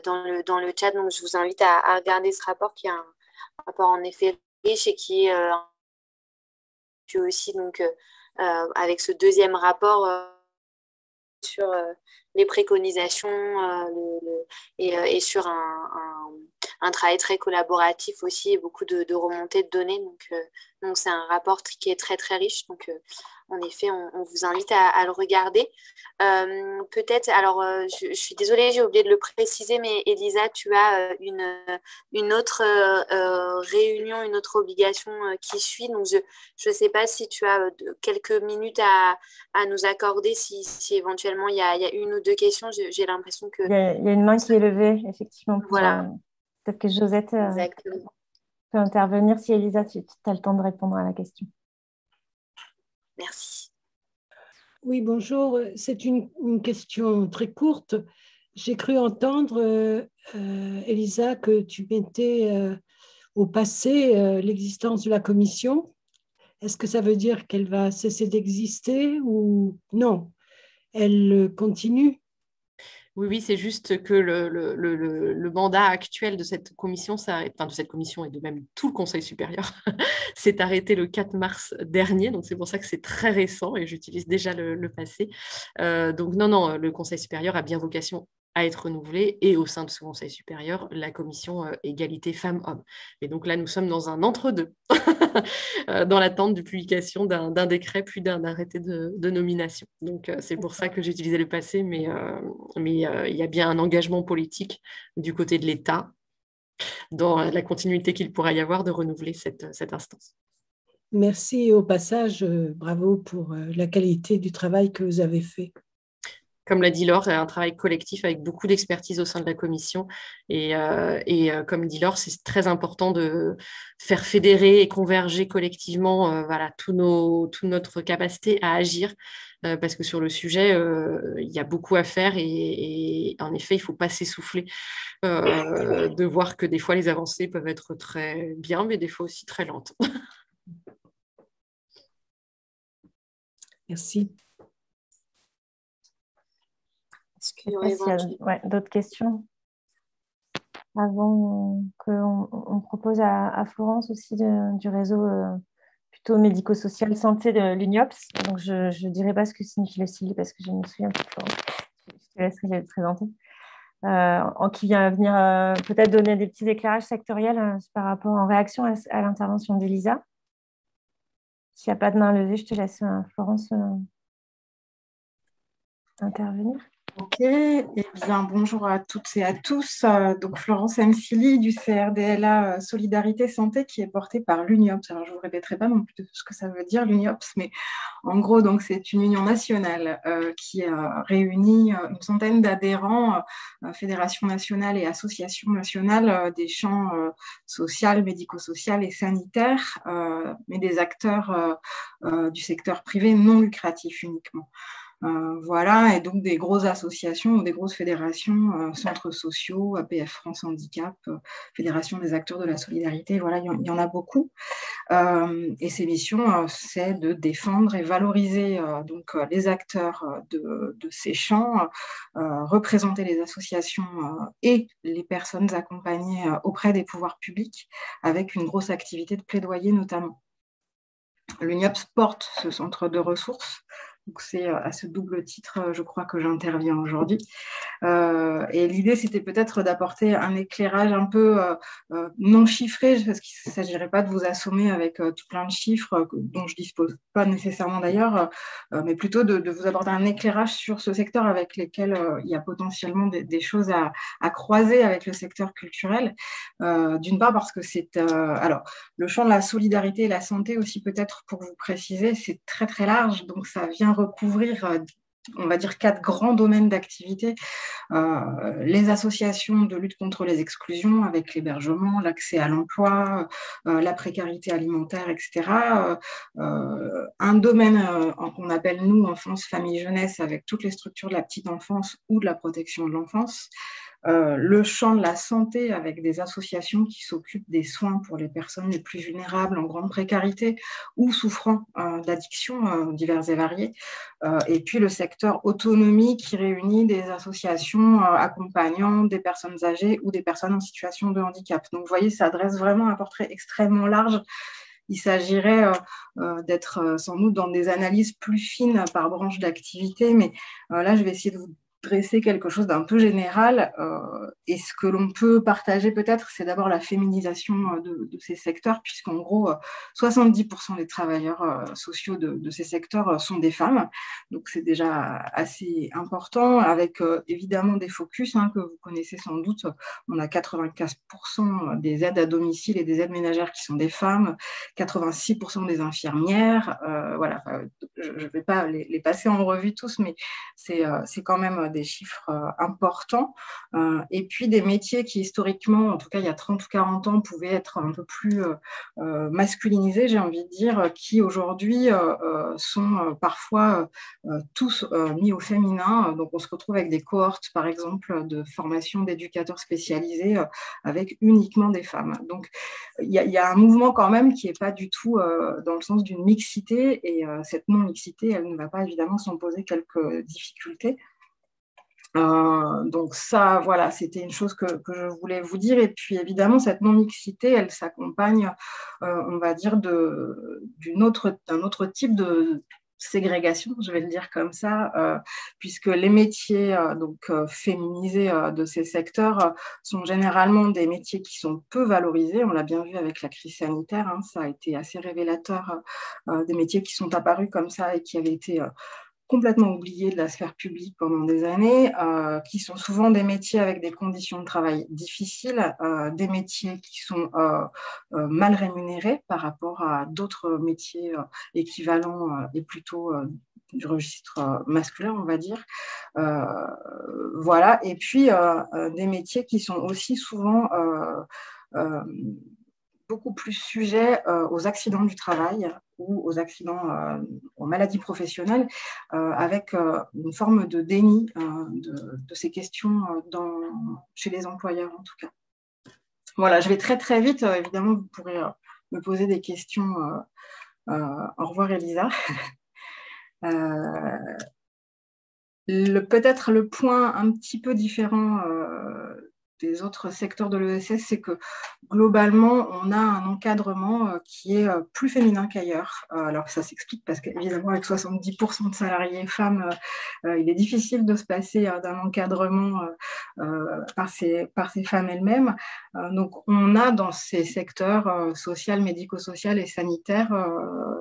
dans le chat. Donc, je vous invite à regarder ce rapport qui est un rapport en effet riche et qui est puis aussi donc, avec ce deuxième rapport sur les préconisations et sur un travail très collaboratif aussi et beaucoup de remontées de données. Donc c'est un rapport qui est très très riche. Donc en effet, on vous invite à le regarder. Peut-être, alors je suis désolée, j'ai oublié de le préciser, mais Elisa, tu as une autre réunion, une autre obligation qui suit. Donc je ne sais pas si tu as quelques minutes à nous accorder, si éventuellement il y a une ou deux questions. J'ai l'impression que... Il y a une main qui est levée, effectivement. Voilà. Peut-être que Josette peut intervenir si Elisa, tu as le temps de répondre à la question. Merci. Oui, bonjour. C'est une question très courte. J'ai cru entendre, Elisa, que tu mettais au passé l'existence de la commission. Est-ce que ça veut dire qu'elle va cesser d'exister ou non? Elle continue? Oui, c'est juste que le mandat actuel de cette commission, de cette commission et de même tout le Conseil supérieur, s'est arrêté le 4 mars dernier. Donc, c'est pour ça que c'est très récent et j'utilise déjà le passé. Donc, non, le Conseil supérieur a bien vocation à être renouvelé et au sein de ce Conseil supérieur, la commission égalité femmes-hommes. Et donc là, nous sommes dans un entre-deux, dans l'attente de publication d'un décret puis d'un arrêté de nomination. Donc c'est pour ça que j'ai utilisé le passé, mais il y a bien un engagement politique du côté de l'État dans la continuité qu'il pourra y avoir de renouveler cette instance. Merci au passage, bravo pour la qualité du travail que vous avez fait. Comme l'a dit Laure, un travail collectif avec beaucoup d'expertise au sein de la commission. Et comme dit Laure, c'est très important de faire fédérer et converger collectivement toute notre capacité à agir. Parce que sur le sujet, il y a beaucoup à faire et en effet, il ne faut pas s'essouffler de voir que des fois, les avancées peuvent être très bien, mais des fois aussi très lentes. Merci. Est-ce qu'il y aurait d'autres questions avant qu'on propose à Florence aussi du réseau plutôt médico-social santé de l'UNIOPS. Donc, je ne dirai pas ce que signifie le CIL parce que je me souviens plus de Florence. Je te laisserai le présenter. Qui vient venir peut-être donner des petits éclairages sectoriels par rapport en réaction à l'intervention d'Elisa. S'il n'y a pas de main levée, je te laisse, Florence, intervenir. Ok, eh bien bonjour à toutes et à tous. Donc Florence Msili du CRDLA Solidarité Santé qui est portée par l'UNIOPS. Alors je ne vous répéterai pas non plus ce que ça veut dire l'UNIOPS, mais en gros donc c'est une union nationale qui réunit une centaine d'adhérents, fédérations nationales et associations nationales des champs social, médico-social et sanitaire, mais des acteurs du secteur privé non lucratif uniquement. Voilà, et donc des grosses associations ou des grosses fédérations, centres sociaux, APF France Handicap, Fédération des acteurs de la solidarité, voilà, il y en a beaucoup. Et ces missions, c'est de défendre et valoriser donc, les acteurs de ces champs, représenter les associations et les personnes accompagnées auprès des pouvoirs publics, avec une grosse activité de plaidoyer notamment. L'UNIOPS porte ce centre de ressources. Donc c'est à ce double titre, je crois, que j'interviens aujourd'hui. Et l'idée, c'était peut-être d'apporter un éclairage un peu non chiffré, parce qu'il ne s'agirait pas de vous assommer avec tout plein de chiffres dont je ne dispose pas nécessairement d'ailleurs, mais plutôt de vous apporter un éclairage sur ce secteur avec lesquels il y a potentiellement des choses à croiser avec le secteur culturel. D'une part parce que c'est... alors, le champ de la solidarité et la santé aussi, peut-être pour vous préciser, c'est très très large, donc ça vient recouvrir, on va dire, 4 grands domaines d'activité. Les associations de lutte contre les exclusions avec l'hébergement, l'accès à l'emploi, la précarité alimentaire, etc. Un domaine qu'on appelle, nous, enfance, famille, jeunesse, avec toutes les structures de la petite enfance ou de la protection de l'enfance. Le champ de la santé avec des associations qui s'occupent des soins pour les personnes les plus vulnérables en grande précarité ou souffrant d'addictions diverses et variées. Et puis le secteur autonomie qui réunit des associations accompagnant des personnes âgées ou des personnes en situation de handicap. Donc vous voyez, ça adresse vraiment un portrait extrêmement large. Il s'agirait d'être sans doute dans des analyses plus fines par branche d'activité, mais là je vais essayer de vous dresser quelque chose d'un peu général. Et ce que l'on peut partager peut-être, c'est d'abord la féminisation de ces secteurs, puisqu'en gros, 70% des travailleurs sociaux de ces secteurs sont des femmes. Donc c'est déjà assez important, avec évidemment des focus que vous connaissez sans doute. On a 95% des aides à domicile et des aides ménagères qui sont des femmes, 86% des infirmières. Voilà, je ne vais pas les passer en revue tous, mais c'est quand même des chiffres importants. Et puis des métiers qui historiquement, en tout cas il y a 30 ou 40 ans, pouvaient être un peu plus masculinisés, j'ai envie de dire, qui aujourd'hui sont parfois tous mis au féminin. Donc on se retrouve avec des cohortes, par exemple, de formation d'éducateurs spécialisés avec uniquement des femmes. Donc il y a un mouvement quand même qui n'est pas du tout dans le sens d'une mixité, et cette non-mixité, elle ne va pas évidemment sans poser quelques difficultés. Donc ça, voilà, c'était une chose que je voulais vous dire. Et puis évidemment, cette non-mixité, elle s'accompagne, on va dire, d'un autre type de ségrégation, je vais le dire comme ça, puisque les métiers féminisés de ces secteurs sont généralement des métiers qui sont peu valorisés. On l'a bien vu avec la crise sanitaire, ça a été assez révélateur, des métiers qui sont apparus comme ça et qui avaient été complètement oubliés de la sphère publique pendant des années, qui sont souvent des métiers avec des conditions de travail difficiles, des métiers qui sont mal rémunérés par rapport à d'autres métiers équivalents et plutôt du registre masculin, on va dire. Voilà. Et puis, des métiers qui sont aussi souvent beaucoup plus sujets aux accidents du travail ou aux accidents, aux maladies professionnelles, avec une forme de déni de ces questions chez les employeurs, en tout cas. Voilà, je vais très très vite. Évidemment, vous pourrez me poser des questions. Au revoir, Elisa. Peut-être le point un petit peu différent des autres secteurs de l'ESS, c'est que globalement, on a un encadrement qui est plus féminin qu'ailleurs. Alors ça s'explique parce qu'évidemment, avec 70% de salariés femmes, il est difficile de se passer d'un encadrement par ces femmes elles-mêmes. Donc on a dans ces secteurs social, médico-social et sanitaire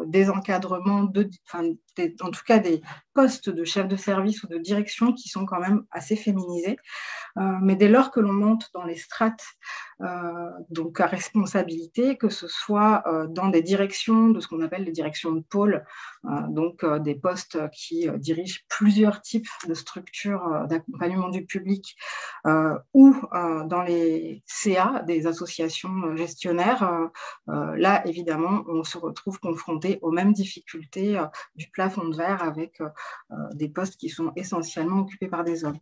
des encadrements, en tout cas des postes de chef de service ou de direction qui sont quand même assez féminisés. Mais dès lors que l'on monte dans les strates donc à responsabilité, que ce soit dans des directions de ce qu'on appelle les directions de pôle, donc des postes qui dirigent plusieurs types de structures d'accompagnement du public, ou dans les CA, des associations gestionnaires, là évidemment on se retrouve confronté aux mêmes difficultés du plafond de verre avec des postes qui sont essentiellement occupés par des hommes.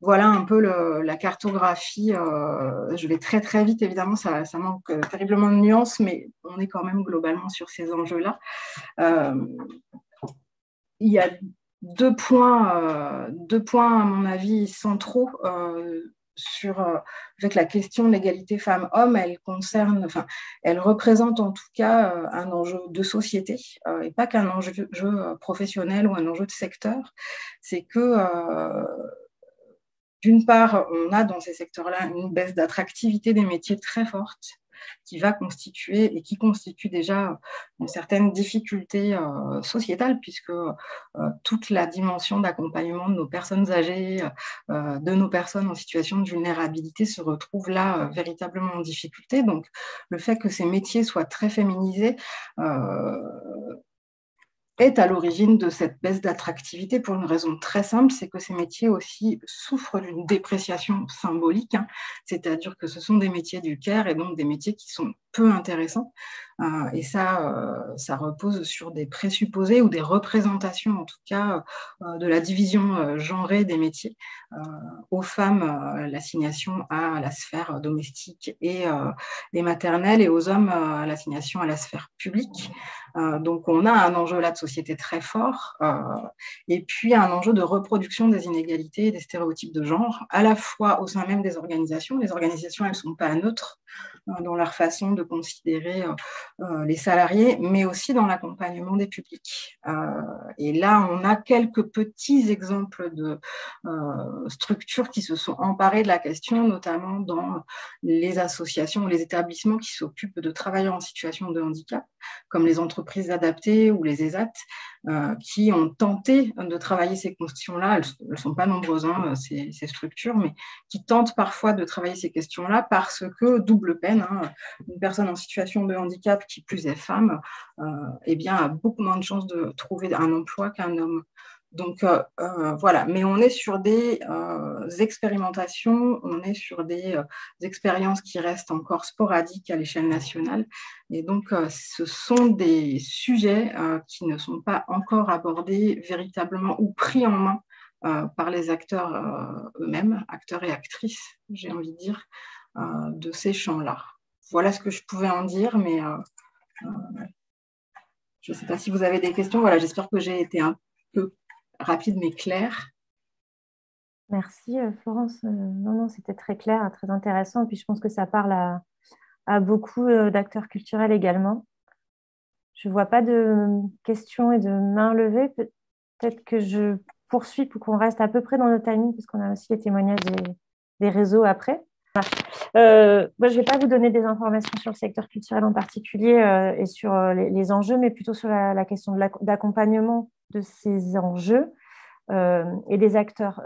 voilà un peu la cartographie. Je vais très très vite, évidemment, ça manque terriblement de nuances, mais on est quand même globalement sur ces enjeux-là. Il y a deux points, à mon avis, centraux sur avec la question de l'égalité femmes-hommes. Elle représente en tout cas un enjeu de société et pas qu'un enjeu professionnel ou un enjeu de secteur. C'est que d'une part, on a dans ces secteurs-là une baisse d'attractivité des métiers très forte qui va constituer et qui constitue déjà une certaine difficulté sociétale, puisque toute la dimension d'accompagnement de nos personnes âgées, de nos personnes en situation de vulnérabilité se retrouve là véritablement en difficulté. Donc, le fait que ces métiers soient très féminisés est à l'origine de cette baisse d'attractivité pour une raison très simple, c'est que ces métiers aussi souffrent d'une dépréciation symbolique, hein, c'est-à-dire que ce sont des métiers du care et donc des métiers qui sont peu intéressants. Et ça repose sur des présupposés ou des représentations, en tout cas, de la division genrée des métiers. Aux femmes, l'assignation à la sphère domestique et maternelle, et aux hommes, l'assignation à la sphère publique. Donc, on a un enjeu là de société très fort, et puis un enjeu de reproduction des inégalités et des stéréotypes de genre, à la fois au sein même des organisations. Les organisations, elles ne sont pas neutres dans leur façon de considérer les salariés, mais aussi dans l'accompagnement des publics. Et là, on a quelques petits exemples de structures qui se sont emparées de la question, notamment dans les associations, les établissements qui s'occupent de travailleurs en situation de handicap, comme les entreprises adaptées ou les ESAT, qui ont tenté de travailler ces questions-là. Elles ne sont pas nombreuses, hein, ces structures, mais qui tentent parfois de travailler ces questions-là parce que, double peine, hein, une personne en situation de handicap, qui plus est femme, eh bien, a beaucoup moins de chances de trouver un emploi qu'un homme. Donc, voilà. Mais on est sur des expérimentations, on est sur des expériences qui restent encore sporadiques à l'échelle nationale. Et donc, ce sont des sujets qui ne sont pas encore abordés véritablement ou pris en main par les acteurs eux-mêmes, acteurs et actrices, j'ai envie de dire, de ces champs-là. Voilà ce que je pouvais en dire, mais je ne sais pas si vous avez des questions. Voilà, j'espère que j'ai été un peu rapide mais claire. Merci Florence. Non, c'était très clair, très intéressant. Et puis je pense que ça parle à beaucoup d'acteurs culturels également. Je ne vois pas de questions et de mains levées. Peut-être que je poursuis pour qu'on reste à peu près dans le timing, parce qu'on a aussi les témoignages des réseaux après. Moi, je ne vais pas vous donner des informations sur le secteur culturel en particulier et sur les enjeux, mais plutôt sur la question d'accompagnement de ces enjeux et des acteurs.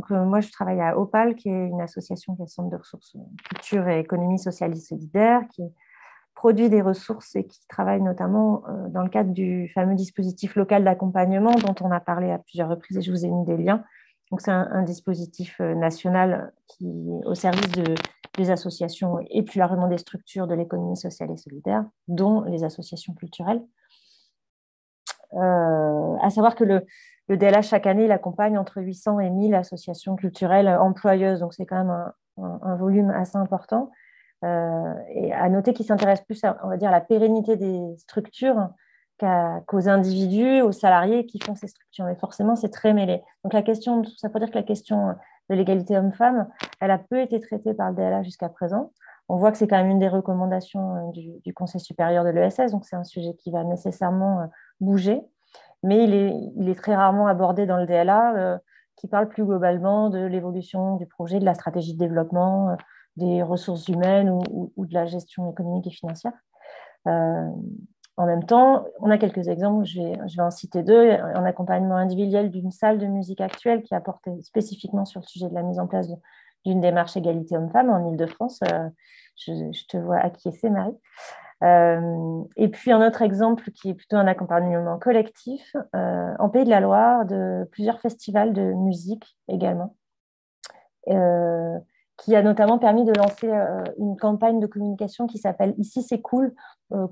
Moi, je travaille à Opal, qui est une association qui est le Centre de ressources culture et économie sociale et solidaire, qui produit des ressources et qui travaille notamment dans le cadre du fameux dispositif local d'accompagnement dont on a parlé à plusieurs reprises et je vous ai mis des liens. Donc, c'est un dispositif national qui est au service des associations et plus largement des structures de l'économie sociale et solidaire, dont les associations culturelles. À savoir que le DLH, chaque année, il accompagne entre 800 et 1000 associations culturelles employeuses. Donc, c'est quand même un volume assez important. Et à noter qu'il s'intéresse plus à, on va dire, la pérennité des structures qu'aux individus, aux salariés qui font ces structures. Mais forcément, c'est très mêlé. Donc, ça veut dire que la question de l'égalité homme-femme, elle a peu été traitée par le DLA jusqu'à présent. On voit que c'est quand même une des recommandations du Conseil supérieur de l'ESS, donc c'est un sujet qui va nécessairement bouger. Mais il est très rarement abordé dans le DLA, qui parle plus globalement de l'évolution du projet, de la stratégie de développement, des ressources humaines ou de la gestion économique et financière. En même temps, on a quelques exemples, je vais en citer deux. Un accompagnement individuel d'une salle de musique actuelle qui a porté spécifiquement sur le sujet de la mise en place d'une démarche égalité homme-femme en Île-de-France. Je te vois acquiescer, Marie. Et puis un autre exemple qui est plutôt un accompagnement collectif en Pays de la Loire de plusieurs festivals de musique également, qui a notamment permis de lancer une campagne de communication qui s'appelle « Ici c'est cool »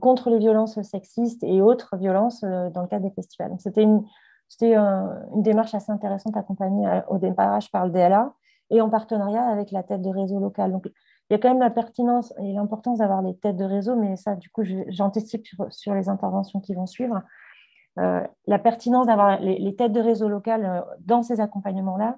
contre les violences sexistes et autres violences dans le cadre des festivals. Donc, c'était une démarche assez intéressante accompagnée au démarrage par le DLA et en partenariat avec la tête de réseau local. Donc, il y a quand même la pertinence et l'importance d'avoir les têtes de réseau, mais ça, du coup, j'anticipe sur les interventions qui vont suivre. La pertinence d'avoir les têtes de réseau local dans ces accompagnements-là,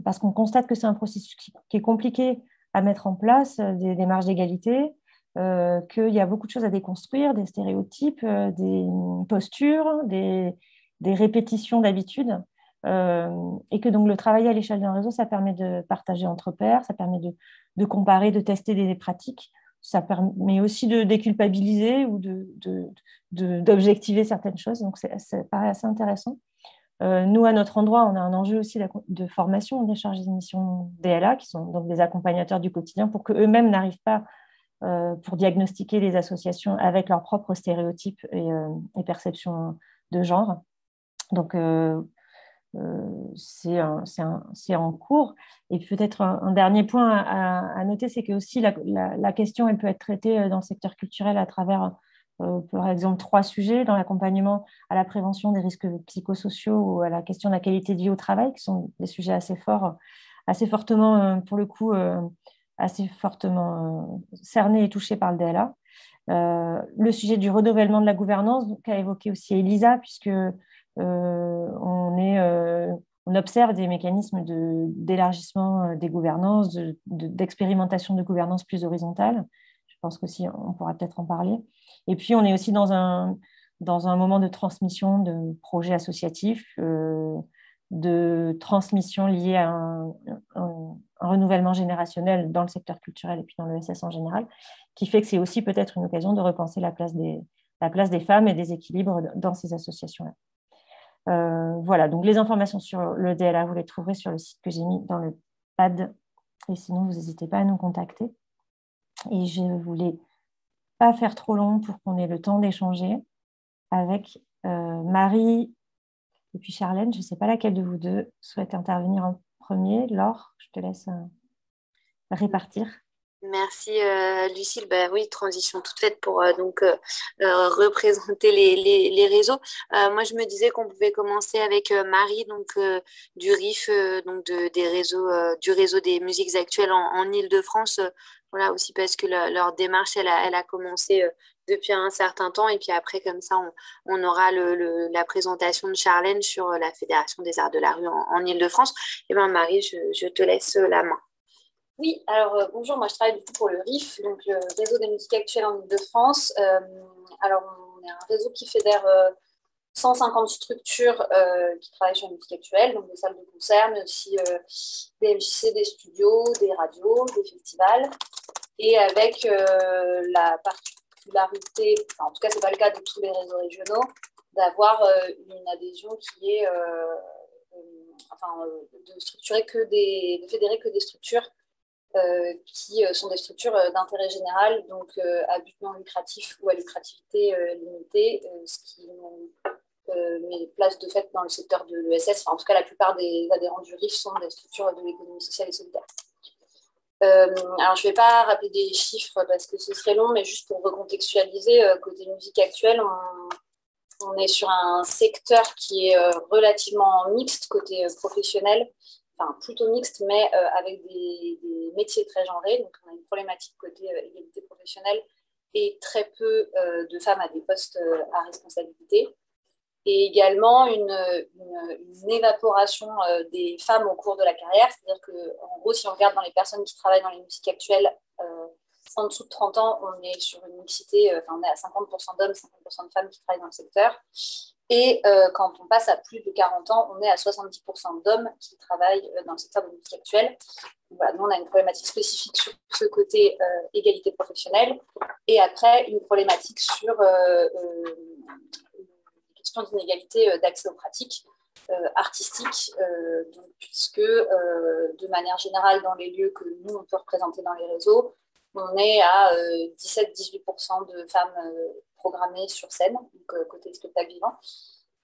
parce qu'on constate que c'est un processus qui est compliqué à mettre en place, des démarches d'égalité, qu'il y a beaucoup de choses à déconstruire, des stéréotypes, des postures, des répétitions d'habitudes, et que donc le travail à l'échelle d'un réseau, ça permet de partager entre pairs, ça permet de comparer, de tester des pratiques, ça permet aussi de déculpabiliser ou d'objectiver certaines choses, donc ça paraît assez intéressant. Nous, à notre endroit, on a un enjeu aussi de formation des chargés de mission DLA, qui sont donc des accompagnateurs du quotidien, pour qu'eux-mêmes n'arrivent pas pour diagnostiquer les associations avec leurs propres stéréotypes et perceptions de genre. Donc, c'est en cours. Et peut-être un dernier point à noter, c'est que aussi la question, elle peut être traitée dans le secteur culturel à travers, par exemple, 3 sujets dans l'accompagnement à la prévention des risques psychosociaux ou à la question de la qualité de vie au travail, qui sont des sujets assez forts, assez fortement, pour le coup, assez fortement cernés et touchés par le DLA. Le sujet du renouvellement de la gouvernance, qu'a évoqué aussi Elisa, puisque on observe des mécanismes d'élargissement des gouvernances, d'expérimentation de gouvernance plus horizontale. Je pense qu'aussi, on pourra peut-être en parler. Et puis, on est aussi dans un moment de transmission de projets associatifs, de transmission liée à un renouvellement générationnel dans le secteur culturel et puis dans l'ESS en général, qui fait que c'est aussi peut-être une occasion de repenser la place des femmes et des équilibres dans ces associations-là. Voilà, donc les informations sur le DLA, vous les trouverez sur le site que j'ai mis dans le pad. Et sinon, vous n'hésitez pas à nous contacter. Et je ne voulais pas faire trop long pour qu'on ait le temps d'échanger avec Marie et puis Charlène. Je ne sais pas laquelle de vous deux souhaite intervenir en premier. Laure, je te laisse répartir. Merci Lucille. Bah, oui, transition toute faite pour représenter les réseaux. Moi, je me disais qu'on pouvait commencer avec Marie, donc du RIF, donc des réseaux, du réseau des musiques actuelles en Île-de-France. Voilà, aussi parce que leur démarche, elle a commencé depuis un certain temps. Et puis après, comme ça, on aura la présentation de Charlène sur la Fédération des Arts de la Rue en Île-de-France. Et bien, Marie, je te laisse la main. Oui, alors bonjour, moi je travaille du coup pour le RIF, donc le réseau des musiques actuelles en Île-de-France. Alors on est un réseau qui fédère 150 structures qui travaillent sur la musique actuelle, donc des salles de concert, mais aussi des MJC, des studios, des radios, des festivals, et avec la particularité, enfin, en tout cas c'est pas le cas de tous les réseaux régionaux, d'avoir une adhésion qui est de fédérer que des structures qui sont des structures d'intérêt général, donc à but non lucratif ou à lucrativité limitée, ce qui met place de fait dans le secteur de l'ESS. Enfin, en tout cas, la plupart des adhérents du RIF sont des structures de l'économie sociale et solidaire. Alors, je ne vais pas rappeler des chiffres parce que ce serait long, mais juste pour recontextualiser, côté musique actuelle, on est sur un secteur qui est relativement mixte côté professionnel, enfin plutôt mixte, mais avec des métiers très genrés. Donc, on a une problématique côté égalité professionnelle et très peu de femmes à des postes à responsabilité. Et également une évaporation des femmes au cours de la carrière. C'est-à-dire qu'en gros, si on regarde dans les personnes qui travaillent dans les musiques actuelles, en dessous de 30 ans, on est sur une mixité, on est à 50% d'hommes, 50% de femmes qui travaillent dans le secteur. Et quand on passe à plus de 40 ans, on est à 70% d'hommes qui travaillent dans le secteur de la musique actuelle. Voilà, nous, on a une problématique spécifique sur ce côté égalité professionnelle. Et après, une problématique sur question d'inégalité d'accès aux pratiques artistiques, puisque de manière générale, dans les lieux que nous, on peut représenter dans les réseaux, on est à 17-18% de femmes programmées sur scène, donc côté spectacle vivant.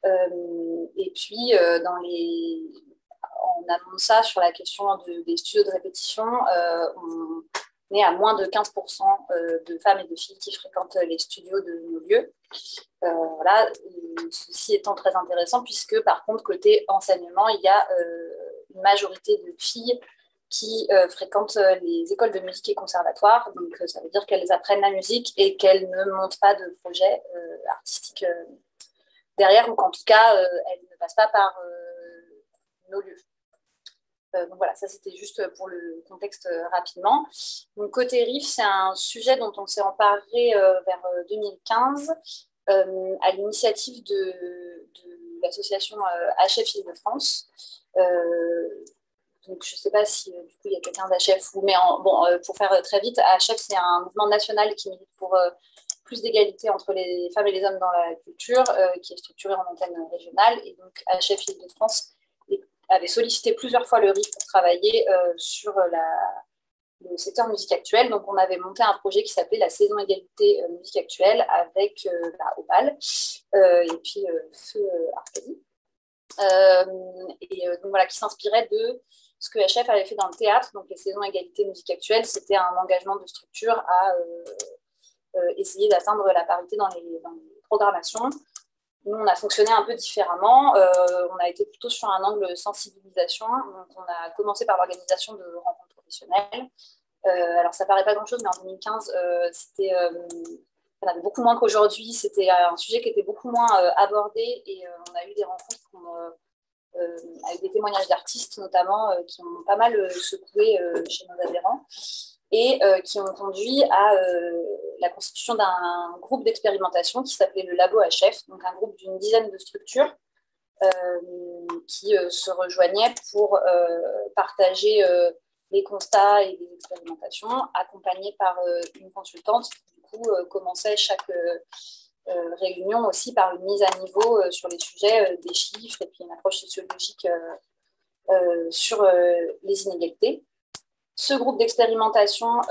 Et puis, en amont de ça, sur la question des studios de répétition, on est à moins de 15% de femmes et de filles qui fréquentent les studios de nos lieux. Voilà, ceci étant très intéressant puisque par contre côté enseignement, il y a une majorité de filles qui fréquentent les écoles de musique et conservatoires. Donc, ça veut dire qu'elles apprennent la musique et qu'elles ne montent pas de projet artistique derrière, ou qu'en tout cas, elles ne passent pas par nos lieux. Donc voilà, ça c'était juste pour le contexte rapidement. Donc, côté RIF, c'est un sujet dont on s'est emparé vers 2015 à l'initiative de l'association HF Île-de-France. Donc je ne sais pas si du coup il y a quelqu'un d'HF, mais pour faire très vite, HF c'est un mouvement national qui milite pour plus d'égalité entre les femmes et les hommes dans la culture, qui est structuré en antenne régionale. Et donc HF Île-de-France avait sollicité plusieurs fois le RIF pour travailler sur le secteur musique actuelle. Donc, on avait monté un projet qui s'appelait la saison égalité musique actuelle avec Opal et puis Feu Arcadie. Donc, voilà, qui s'inspirait de ce que HF avait fait dans le théâtre. Donc, les saisons égalité musique actuelle, c'était un engagement de structure à essayer d'atteindre la parité dans les programmations. Nous, on a fonctionné un peu différemment. On a été plutôt sur un angle sensibilisation. Donc, on a commencé par l'organisation de rencontres professionnelles. Alors, ça ne paraît pas grand-chose, mais en 2015, c'était il y en avait beaucoup moins qu'aujourd'hui. C'était un sujet qui était beaucoup moins abordé et on a eu des rencontres avec des témoignages d'artistes, notamment, qui ont pas mal secoué chez nos adhérents et qui ont conduit à la constitution d'un groupe d'expérimentation qui s'appelait le Labo HF, donc un groupe d'une dizaine de structures qui se rejoignaient pour partager les constats et les expérimentations, accompagnés par une consultante qui, du coup, commençait chaque réunion aussi par une mise à niveau sur les sujets des chiffres et puis une approche sociologique sur les inégalités. Ce groupe d'expérimentation,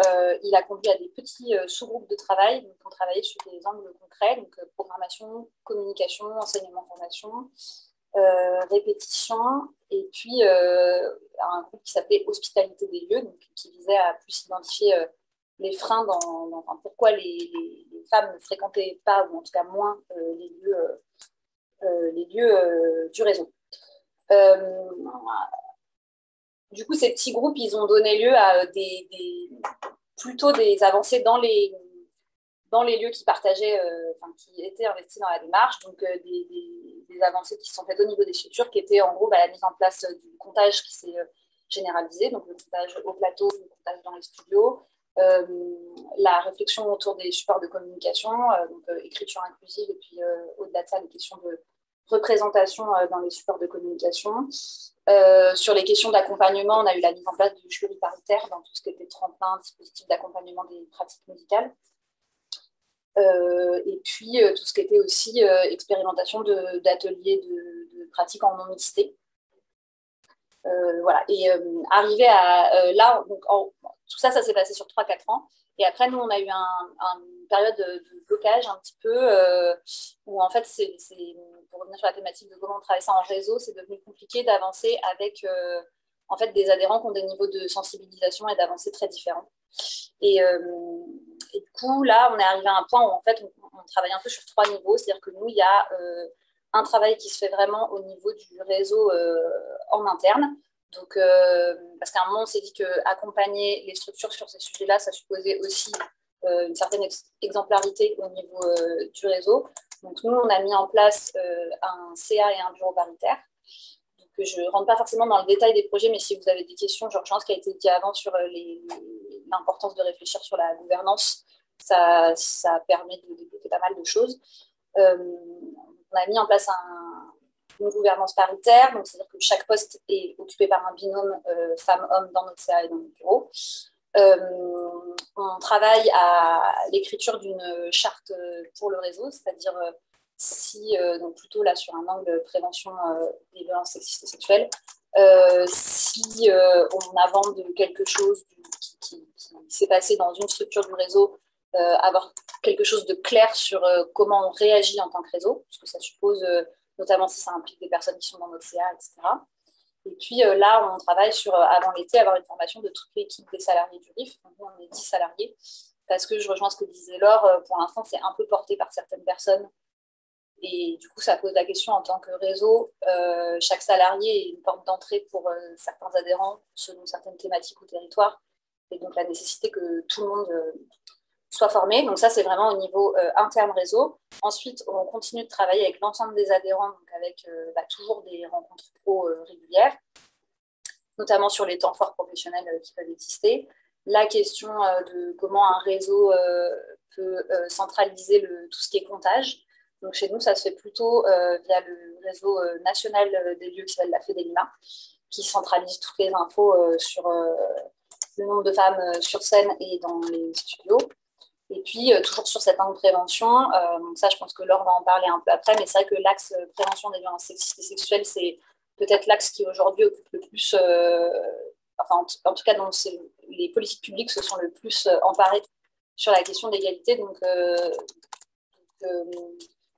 il a conduit à des petits sous-groupes de travail. Donc, on travaillait sur des angles concrets, donc programmation, communication, enseignement, formation, répétition, et puis un groupe qui s'appelait Hospitalité des lieux, donc, qui visait à plus identifier les freins dans pourquoi les femmes ne fréquentaient pas, ou en tout cas moins, les lieux du réseau. Du coup, ces petits groupes, ils ont donné lieu à plutôt des avancées dans les lieux qui partageaient, qui étaient investis dans la démarche, donc des avancées qui se sont faites au niveau des structures, qui étaient en gros la mise en place du comptage qui s'est généralisé, donc le comptage au plateau, le comptage dans les studios, la réflexion autour des supports de communication, donc écriture inclusive, et puis au-delà de ça, des questions de représentation dans les supports de communication. Sur les questions d'accompagnement, on a eu la mise en place du jury paritaire dans tout ce qui était tremplin, dispositif d'accompagnement des pratiques musicales. Et puis tout ce qui était aussi expérimentation d'ateliers de pratiques en non-mixité. Voilà. Et arrivé à là, donc, tout ça s'est passé sur 3-4 ans. Et après, nous, on a eu une période de blocage un petit peu où, en fait, pour revenir sur la thématique de comment on travaille ça en réseau, c'est devenu compliqué d'avancer avec en fait, des adhérents qui ont des niveaux de sensibilisation et d'avancée très différents. Et du coup, là, on est arrivé à un point où, en fait, on travaille un peu sur 3 niveaux. C'est-à-dire que nous, il y a un travail qui se fait vraiment au niveau du réseau en interne. Donc, parce qu'à un moment, on s'est dit qu'accompagner les structures sur ces sujets-là, ça supposait aussi une certaine exemplarité au niveau du réseau. Donc, nous, on a mis en place un CA et un bureau paritaire. Donc, je ne rentre pas forcément dans le détail des projets, mais si vous avez des questions, je rejoins ce qui a été dit avant sur l'importance de réfléchir sur la gouvernance. Ça permet de développer pas mal de choses. On a mis en place une gouvernance paritaire, donc c'est-à-dire que chaque poste est occupé par un binôme femmes-hommes dans notre CA et dans notre bureau. On travaille à l'écriture d'une charte pour le réseau, c'est-à-dire donc plutôt là sur un angle prévention des violences sexistes et sexuelles, si on invente de quelque chose qui s'est passé dans une structure du réseau, avoir quelque chose de clair sur comment on réagit en tant que réseau, parce que ça suppose, notamment si ça implique des personnes qui sont dans notre CA, etc. Et puis là, on travaille sur, avant l'été, avoir une formation de toute l'équipe des salariés du RIF. Donc, nous, on est 10 salariés, parce que je rejoins ce que disait Laure, pour l'instant, c'est un peu porté par certaines personnes Et du coup, ça pose la question en tant que réseau, chaque salarié est une porte d'entrée pour certains adhérents selon certaines thématiques ou territoires. Et donc, la nécessité que tout le monde soit formé. Donc, ça, c'est vraiment au niveau interne réseau. Ensuite, on continue de travailler avec l'ensemble des adhérents, donc avec toujours des rencontres pro régulières, notamment sur les temps forts professionnels qui peuvent exister. La question de comment un réseau peut centraliser tout ce qui est comptage. Donc chez nous, ça se fait plutôt via le réseau national des lieux qui s'appelle la FEDELIMA, qui centralise toutes les infos sur le nombre de femmes sur scène et dans les studios. Et puis, toujours sur cette angle prévention, donc ça, je pense que Laure va en parler un peu après, mais c'est vrai que l'axe prévention des violences sexistes et sexuelles, c'est peut-être l'axe qui aujourd'hui occupe le plus, en tout cas, dont les politiques publiques se sont le plus emparées sur la question d'égalité. Donc,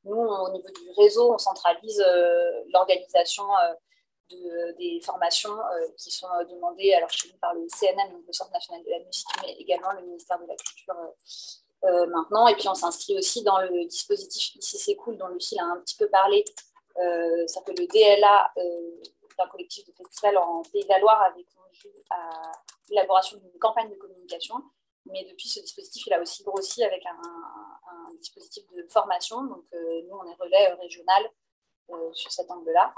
nous, au niveau du réseau, on centralise l'organisation des formations qui sont demandées alors chez nous par le CNM, donc le Centre national de la musique, mais également le ministère de la Culture maintenant. Et puis, on s'inscrit aussi dans le dispositif Ici c'est cool, dont Lucille a un petit peu parlé. Ça s'appelle le DLA, d'un collectif de festivals en Pays de la Loire, avec à l'élaboration d'une campagne de communication. Mais depuis, ce dispositif, il a aussi grossi avec un dispositif de formation. Donc, nous, on est relais régional sur cet angle-là.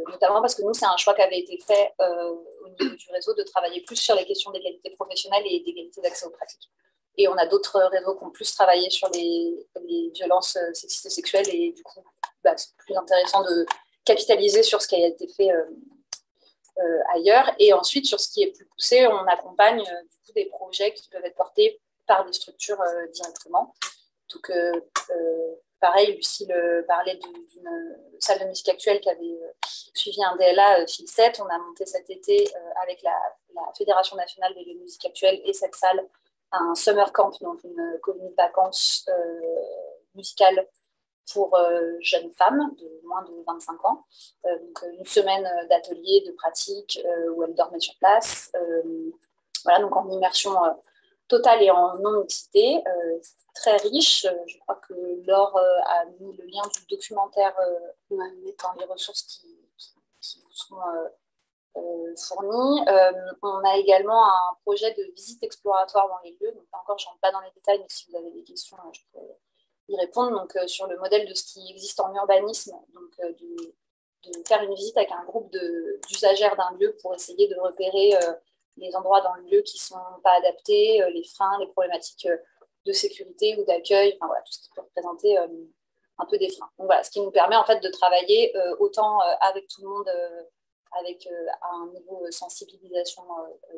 Notamment parce que nous, c'est un choix qui avait été fait au niveau du réseau de travailler plus sur les questions d'égalité professionnelle et d'égalité d'accès aux pratiques. Et on a d'autres réseaux qui ont plus travaillé sur les violences sexistes et sexuelles. Et du coup, c'est plus intéressant de capitaliser sur ce qui a été fait ailleurs. Et ensuite, sur ce qui est plus poussé, on accompagne du coup, des projets qui peuvent être portés par des structures directement. Donc, pareil, Lucille parlait d'une salle de musique actuelle qui avait suivi un DLA FIL 7. On a monté cet été avec la Fédération nationale des lieux de musique actuelle et cette salle un summer camp, donc une colonie de vacances musicales pour jeunes femmes de moins de 25 ans. Donc une semaine d'ateliers, de pratiques où elles dormaient sur place. Voilà, donc en immersion totale et en non-mixité. Très riche. Je crois que Laure a mis le lien du documentaire dans les ressources qui vous sont fournies. On a également un projet de visite exploratoire dans les lieux. Donc, encore, je ne rentre pas dans les détails, mais si vous avez des questions, je peux y répondre. Donc, sur le modèle de ce qui existe en urbanisme, donc de faire une visite avec un groupe d'usagères d'un lieu pour essayer de repérer les endroits dans le lieu qui ne sont pas adaptés, les freins, les problématiques de sécurité ou d'accueil, enfin, voilà, tout ce qui peut représenter un peu des freins. Donc voilà, ce qui nous permet en fait de travailler autant avec tout le monde, avec un niveau sensibilisation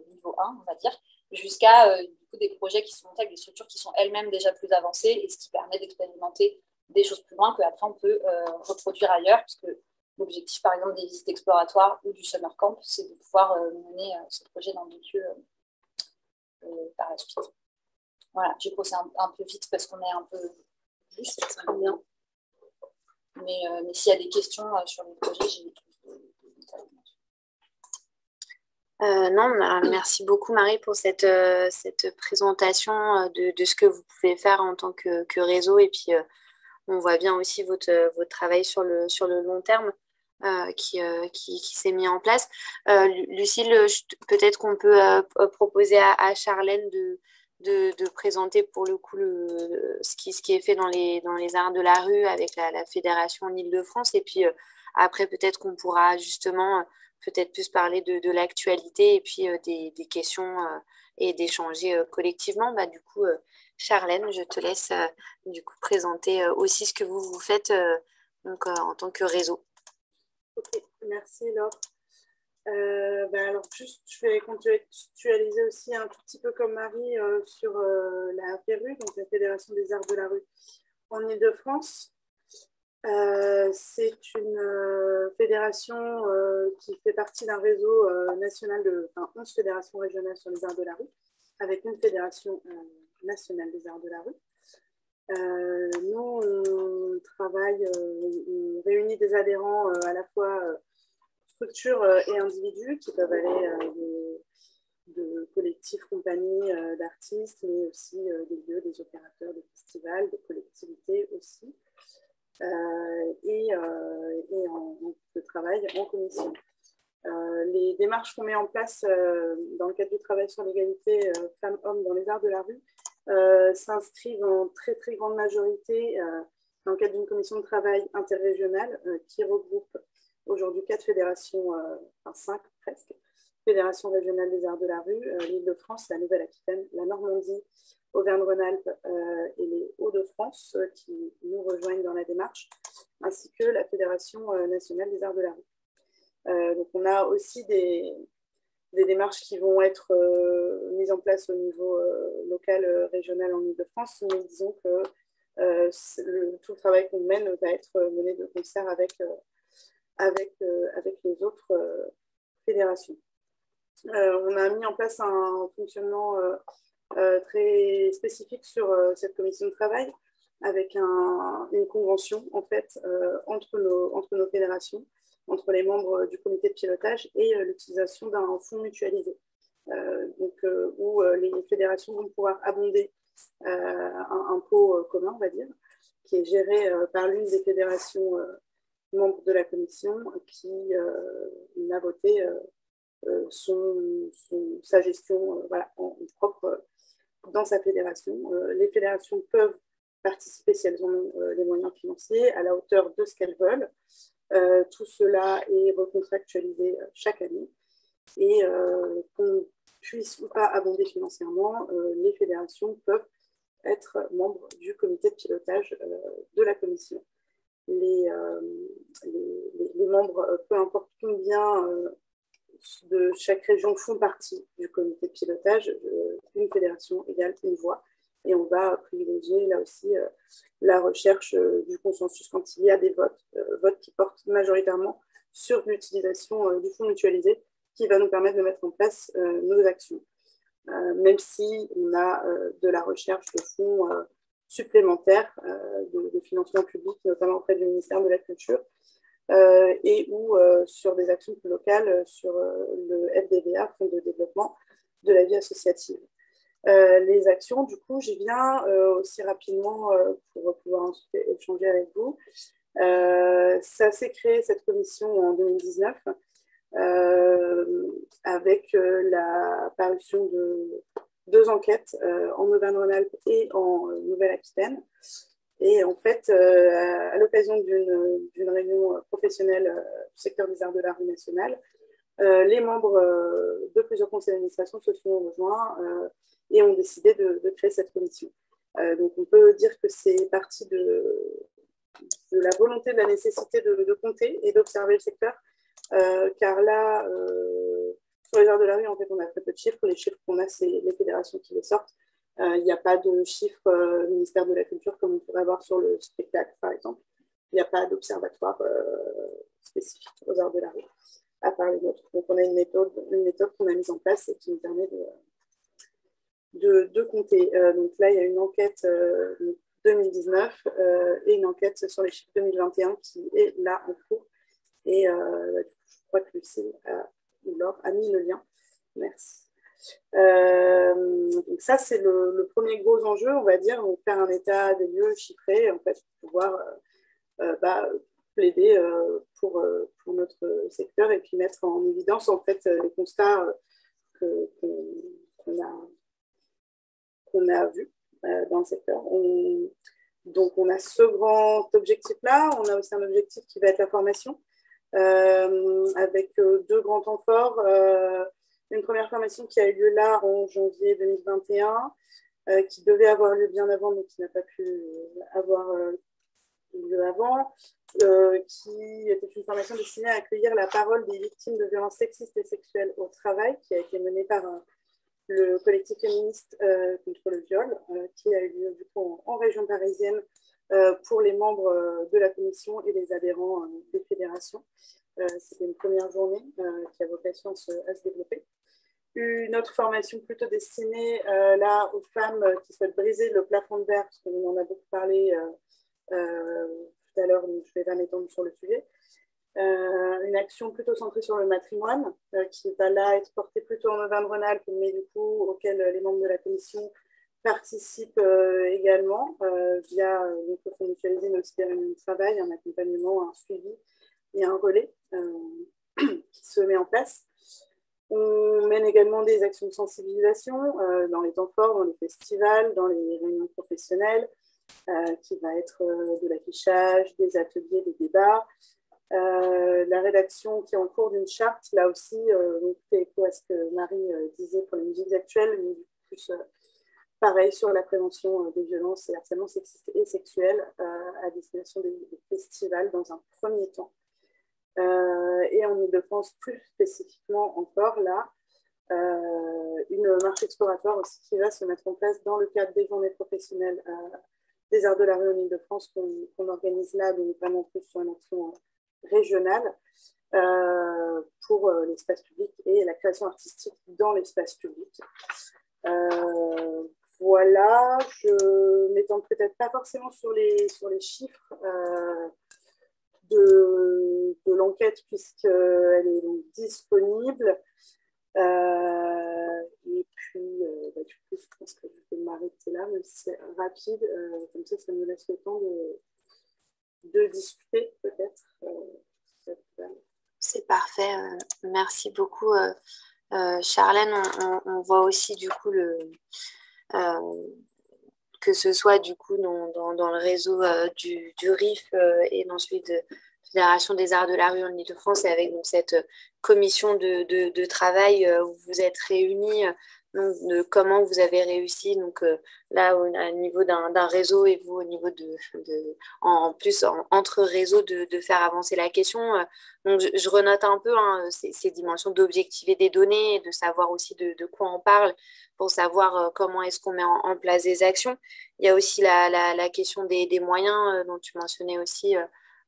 niveau 1, on va dire, jusqu'à du coup, des projets qui sont montés avec des structures qui sont elles-mêmes déjà plus avancées et ce qui permet d'expérimenter des choses plus loin qu'après on peut reproduire ailleurs, parce que l'objectif, par exemple, des visites exploratoires ou du summer camp, c'est de pouvoir mener ce projet dans d'autres lieux par la suite. Voilà, j'ai posé un peu vite parce qu'on est un peu juste, très bien. Mais s'il y a des questions sur le projet, j'ai non, merci beaucoup Marie pour cette présentation de ce que vous pouvez faire en tant que réseau. Et puis, on voit bien aussi votre travail sur le long terme qui s'est mis en place. Lucille, peut-être qu'on peut proposer à Charlène de présenter pour le coup ce qui est fait dans les arts de la rue avec la Fédération en Île-de-France. Et puis après, peut-être qu'on pourra justement peut-être plus parler de l'actualité et puis des questions et d'échanger collectivement. Du coup, Charlène, je te laisse du coup présenter aussi ce que vous faites donc, en tant que réseau. Ok, merci Laure. Alors juste, je vais contextualiser aussi un tout petit peu comme Marie sur la FERU, donc la Fédération des Arts de la Rue en Île-de-France. C'est une fédération qui fait partie d'un réseau national 11 fédérations régionales sur les arts de la rue, avec une fédération nationale des arts de la rue. Nous, on travaille, on réunit des adhérents à la fois structures et individus qui peuvent aller de collectifs, compagnies d'artistes, mais aussi des lieux, des opérateurs, des festivals, des collectivités aussi. et de travail en commission. Les démarches qu'on met en place dans le cadre du travail sur l'égalité femmes-hommes dans les arts de la rue s'inscrivent en très très grande majorité dans le cadre d'une commission de travail interrégionale qui regroupe aujourd'hui 4 fédérations, enfin 5 presque, fédérations régionales des arts de la rue, l'Île-de-France, la Nouvelle-Aquitaine, la Normandie, Auvergne-Rhône-Alpes et les Hauts-de-France qui nous rejoignent dans la démarche, ainsi que la Fédération nationale des arts de la rue. Donc on a aussi des démarches qui vont être mises en place au niveau local, régional en Île-de-France, mais disons que tout le travail qu'on mène va être mené de concert avec les autres fédérations. On a mis en place un fonctionnement très spécifique sur cette commission de travail avec une convention en fait entre nos fédérations, entre les membres du comité de pilotage et l'utilisation d'un fonds mutualisé. Où les fédérations vont pouvoir abonder un pot commun, on va dire, qui est géré par l'une des fédérations membres de la commission qui a voté sa gestion en propre dans sa fédération. Les fédérations peuvent participer si elles en ont les moyens financiers à la hauteur de ce qu'elles veulent. Tout cela est recontractualisé chaque année et qu'on puisse ou pas abonder financièrement, les fédérations peuvent être membres du comité de pilotage de la commission. Les membres, peu importe combien de chaque région font partie du comité de pilotage, une fédération égale une voix. Et on va privilégier là aussi la recherche du consensus quand il y a des votes qui portent majoritairement sur l'utilisation du fonds mutualisé qui va nous permettre de mettre en place nos actions. Même si on a de la recherche de fonds supplémentaires de financement public, notamment auprès du ministère de la Culture, et ou sur des actions plus locales, sur le FDVA, Fonds de développement de la vie associative. Les actions, du coup, j'y viens aussi rapidement pour pouvoir ensuite échanger avec vous. Ça s'est créé, cette commission, en 2019, avec la parution de 2 enquêtes en Auvergne-Rhône-Alpes et en Nouvelle-Aquitaine. Et en fait, à l'occasion d'une réunion professionnelle du secteur des arts de la rue nationale, les membres de plusieurs conseils d'administration se sont rejoints et ont décidé de créer cette commission. Donc on peut dire que c'est parti de la volonté, de la nécessité de compter et d'observer le secteur, car là, sur les arts de la rue, en fait, on a très peu de chiffres. Les chiffres qu'on a, c'est les fédérations qui les sortent. Il n'y a pas de chiffres ministère de la Culture comme on pourrait avoir sur le spectacle, par exemple. Il n'y a pas d'observatoire spécifique aux arts de la rue, à part les nôtres. Donc, on a une méthode qu'on a mise en place et qui nous permet de compter. Donc là, il y a une enquête 2019 et une enquête sur les chiffres 2021 qui est là en cours. Et je crois que Lucille ou Laure a mis le lien. Merci. Donc ça, c'est le premier gros enjeu, on va dire, donc faire un état des lieux chiffré, en fait, pour pouvoir plaider pour notre secteur et puis mettre en évidence, en fait, les constats qu'on a vus dans le secteur. Donc, on a ce grand objectif-là. On a aussi un objectif qui va être la formation, avec 2 grands temps forts. Une première formation qui a eu lieu là en janvier 2021, qui devait avoir lieu bien avant, mais qui n'a pas pu avoir lieu avant, qui était une formation destinée à accueillir la parole des victimes de violences sexistes et sexuelles au travail, qui a été menée par le collectif féministe contre le viol, qui a eu lieu du coup en région parisienne pour les membres de la commission et les adhérents des fédérations. C'était une première journée qui a vocation à se développer. Une autre formation plutôt destinée là aux femmes qui souhaitent briser le plafond de verre, parce qu'on en a beaucoup parlé tout à l'heure, donc je ne vais pas m'étendre sur le sujet. Une action plutôt centrée sur le matrimoine, qui va là être portée plutôt en Auvergne-Rhône-Alpes, mais du coup auquel les membres de la commission participent également via le Fonds mutualisé, mais aussi des réunions de travail, un accompagnement, un suivi et un relais qui se met en place. On mène également des actions de sensibilisation dans les temps forts, dans les festivals, dans les réunions professionnelles, qui va être de l'affichage, des ateliers, des débats. La rédaction qui est en cours d'une charte, là aussi, on fait écho à ce que Marie disait pour les musiques actuelles, mais plus pareil sur la prévention des violences et harcèlements sexistes et sexuels à destination des festivals dans un premier temps. Et en Ile-de-France, plus spécifiquement encore, là, une marche exploratoire aussi qui va se mettre en place dans le cadre des journées professionnelles des arts de la rue en Ile-de-France qu'on organise là, donc vraiment plus sur une action régionale pour l'espace public et la création artistique dans l'espace public. Voilà, je ne m'étends peut-être pas forcément sur les chiffres de l'enquête puisqu'elle est donc disponible. Et puis, du coup, je pense que je vais m'arrêter là, même si c'est rapide. Comme ça me laisse le temps de discuter peut-être. C'est parfait. Merci beaucoup, Charlène. On voit aussi du coup que ce soit du coup dans le réseau du RIF et dans celui de Fédération des Arts de la Rue en Ile-de-France, et avec donc, cette commission de travail où vous êtes réunis, donc, de comment vous avez réussi donc, là au niveau d'un réseau et vous au niveau en plus entre réseaux de faire avancer la question. Donc je renote un peu ces dimensions d'objectiver des données et de savoir aussi de quoi on parle pour savoir comment est-ce qu'on met en place des actions. Il y a aussi la question des moyens dont tu mentionnais aussi,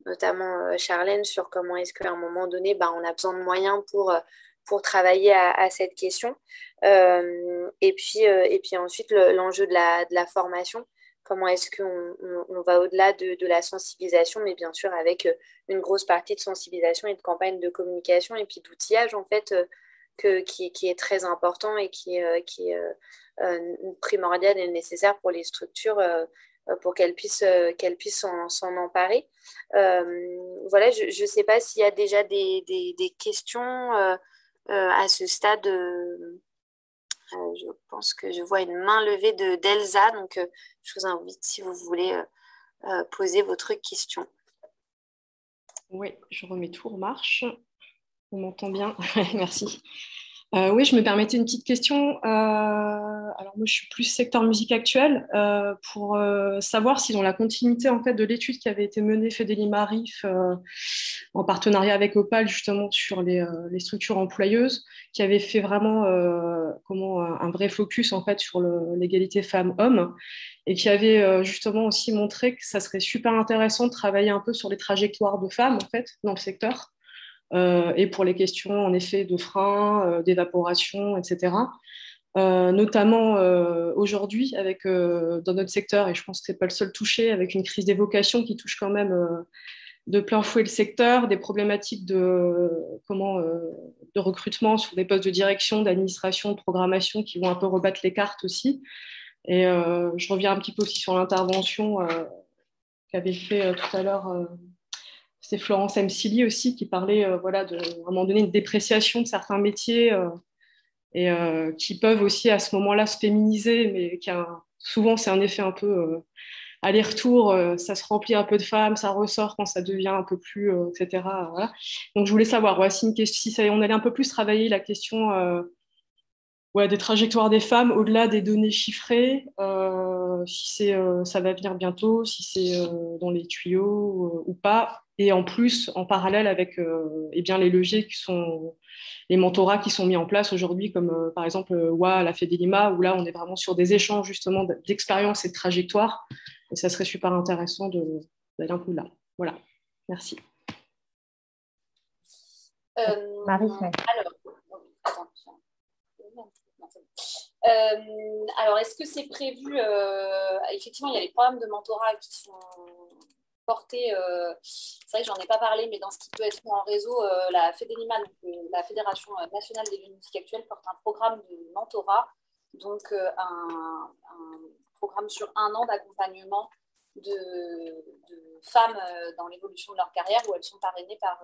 notamment Charlène, sur comment est-ce qu'à un moment donné, on a besoin de moyens pour travailler à cette question. Et puis ensuite, l'enjeu de la formation. Comment est-ce qu'on va au-delà de la sensibilisation, mais bien sûr avec une grosse partie de sensibilisation et de campagne de communication et puis d'outillage, en fait, qui est très important et qui est primordial et nécessaire pour les structures pour qu'elles puissent s'en emparer. Voilà, je ne sais pas s'il y a déjà des questions à ce stade. Je pense que je vois une main levée d'Elsa, donc je vous invite si vous voulez poser votre question. Oui, je remets tout en marche. On m'entend bien. Merci. Oui, je me permettais une petite question. Alors moi, je suis plus secteur musique actuelle pour savoir si dans la continuité en fait de l'étude qui avait été menée Fedelima RIF en partenariat avec Opal justement sur les structures employeuses, qui avait fait vraiment un vrai focus en fait sur l'égalité femmes-hommes et qui avait justement aussi montré que ça serait super intéressant de travailler un peu sur les trajectoires de femmes en fait dans le secteur. Et pour les questions en effet de frein, d'évaporation, etc. Notamment aujourd'hui avec dans notre secteur, et je pense que c'est pas le seul touché, avec une crise des vocations qui touche quand même de plein fouet le secteur, des problématiques de recrutement sur des postes de direction, d'administration, de programmation qui vont un peu rebattre les cartes aussi. Et je reviens un petit peu aussi sur l'intervention qu'avait fait tout à l'heure c'est Florence Msili aussi qui parlait de à un moment donné une dépréciation de certains métiers et qui peuvent aussi à ce moment-là se féminiser, mais souvent c'est un effet un peu aller-retour, ça se remplit un peu de femmes, ça ressort quand ça devient un peu plus, etc. Voilà. Donc je voulais savoir si on allait un peu plus travailler la question des trajectoires des femmes au-delà des données chiffrées, si ça va venir bientôt, si c'est dans les tuyaux ou pas. Et en plus, en parallèle avec les leviers qui sont les mentorats qui sont mis en place aujourd'hui, comme par exemple la Fedelima, où là on est vraiment sur des échanges justement d'expérience et de trajectoire. Et ça serait super intéressant d'aller un peu là. Voilà, merci. Marie, alors, attends. Alors, est-ce que c'est prévu effectivement, il y a les programmes de mentorat qui sont portés. C'est vrai que j'en ai pas parlé, mais dans ce qui peut être en réseau, la Fedelima, donc la Fédération nationale des jeunes musiques actuelles, porte un programme de mentorat donc un programme sur 1 an d'accompagnement de femmes dans l'évolution de leur carrière, où elles sont parrainées par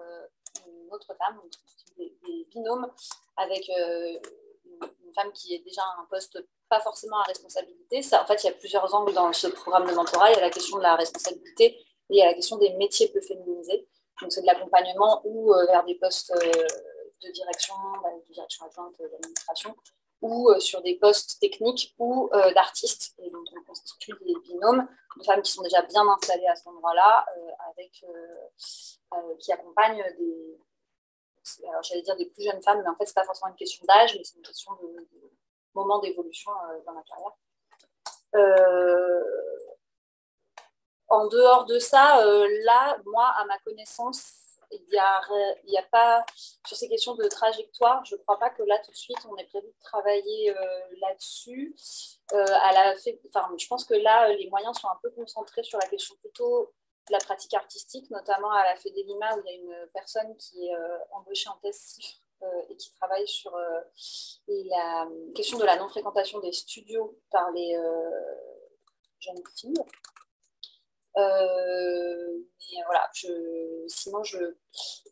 une autre femme, donc des binômes, avec une femme qui est déjà à un poste pas forcément à responsabilité. En fait, il y a plusieurs angles dans ce programme de mentorat. Il y a la question de la responsabilité et il y a la question des métiers peu féminisés. Donc, c'est de l'accompagnement ou vers des postes de direction adjointe d'administration, ou sur des postes techniques ou d'artistes. Et donc, on constitue des binômes de femmes qui sont déjà bien installées à cet endroit-là, qui accompagnent j'allais dire des plus jeunes femmes, mais en fait, ce n'est pas forcément une question d'âge, mais c'est une question de moment d'évolution dans la carrière. En dehors de ça, là, moi, à ma connaissance, il y a pas, sur ces questions de trajectoire, je ne crois pas que là, tout de suite, on est prévu de travailler là-dessus. Je pense que là, les moyens sont un peu concentrés sur la question plutôt de la pratique artistique, notamment à la Fédélima, où il y a une personne qui est embauchée en thèse CIFRE et qui travaille sur la question de la non-fréquentation des studios par les jeunes filles. Mais voilà, sinon je ne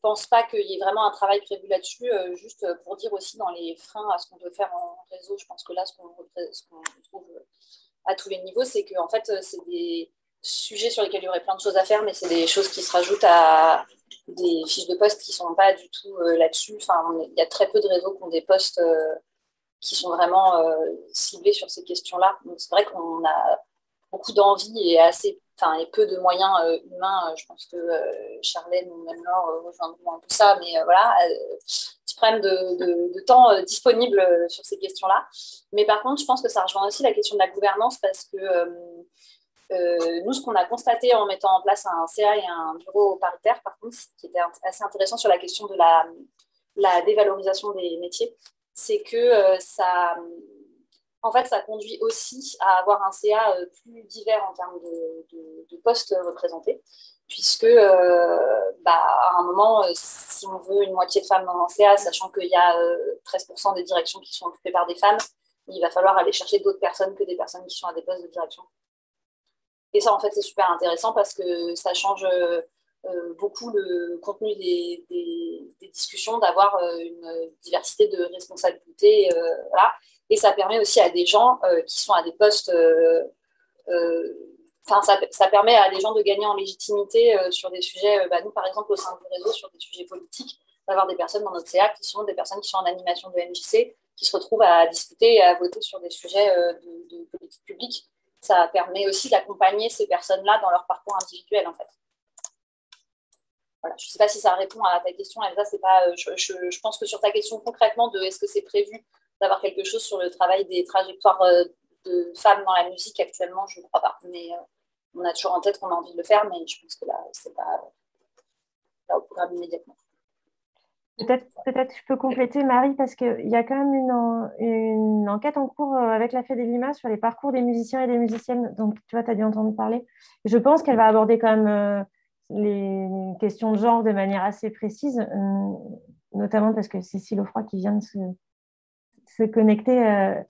pense pas qu'il y ait vraiment un travail prévu là-dessus. Juste pour dire aussi dans les freins à ce qu'on peut faire en réseau, je pense que là, ce qu'on trouve à tous les niveaux, c'est qu'en fait, c'est des sujets sur lesquels il y aurait plein de choses à faire, mais c'est des choses qui se rajoutent à des fiches de poste qui ne sont pas du tout là-dessus. Enfin, il y a très peu de réseaux qui ont des postes qui sont vraiment ciblés sur ces questions-là. Donc c'est vrai qu'on a beaucoup d'envie et peu de moyens humains. Je pense que Charlène ou même Laure rejoindront un peu ça, mais voilà, petit problème de temps disponible sur ces questions-là. Mais par contre, je pense que ça rejoint aussi la question de la gouvernance, parce que nous, ce qu'on a constaté en mettant en place un CA et un bureau paritaire, par contre, ce qui était assez intéressant sur la question de la dévalorisation des métiers, c'est que ça conduit aussi à avoir un CA plus divers en termes de postes représentés, puisque à un moment, si on veut une moitié de femmes dans un CA, sachant qu'il y a 13% des directions qui sont occupées par des femmes, il va falloir aller chercher d'autres personnes que des personnes qui sont à des postes de direction. Et ça, en fait, c'est super intéressant parce que ça change beaucoup le contenu des discussions, d'avoir une diversité de responsabilités. Voilà. Et ça permet aussi à des gens qui sont à des postes... ça permet à des gens de gagner en légitimité sur des sujets... nous, par exemple, au sein du réseau, sur des sujets politiques, d'avoir des personnes dans notre CA qui sont des personnes qui sont en animation de MJC, qui se retrouvent à discuter et à voter sur des sujets de politique publique. Ça permet aussi d'accompagner ces personnes-là dans leur parcours individuel, en fait. Voilà. Je ne sais pas si ça répond à ta question, Elsa. C'est pas, je pense que sur ta question concrètement de est-ce que c'est prévu d'avoir quelque chose sur le travail des trajectoires de femmes dans la musique actuellement, je ne crois pas. Mais on a toujours en tête qu'on a envie de le faire, mais je pense que là, ce n'est pas au programme immédiatement. Peut-être je peux compléter, Marie, parce qu'il y a quand même une enquête en cours avec la Fédélima sur les parcours des musiciens et des musiciennes. Donc, tu vois, tu as dû entendre parler. Je pense qu'elle va aborder quand même les questions de genre de manière assez précise, notamment parce que Cécile Offroy, qui vient de se connecter,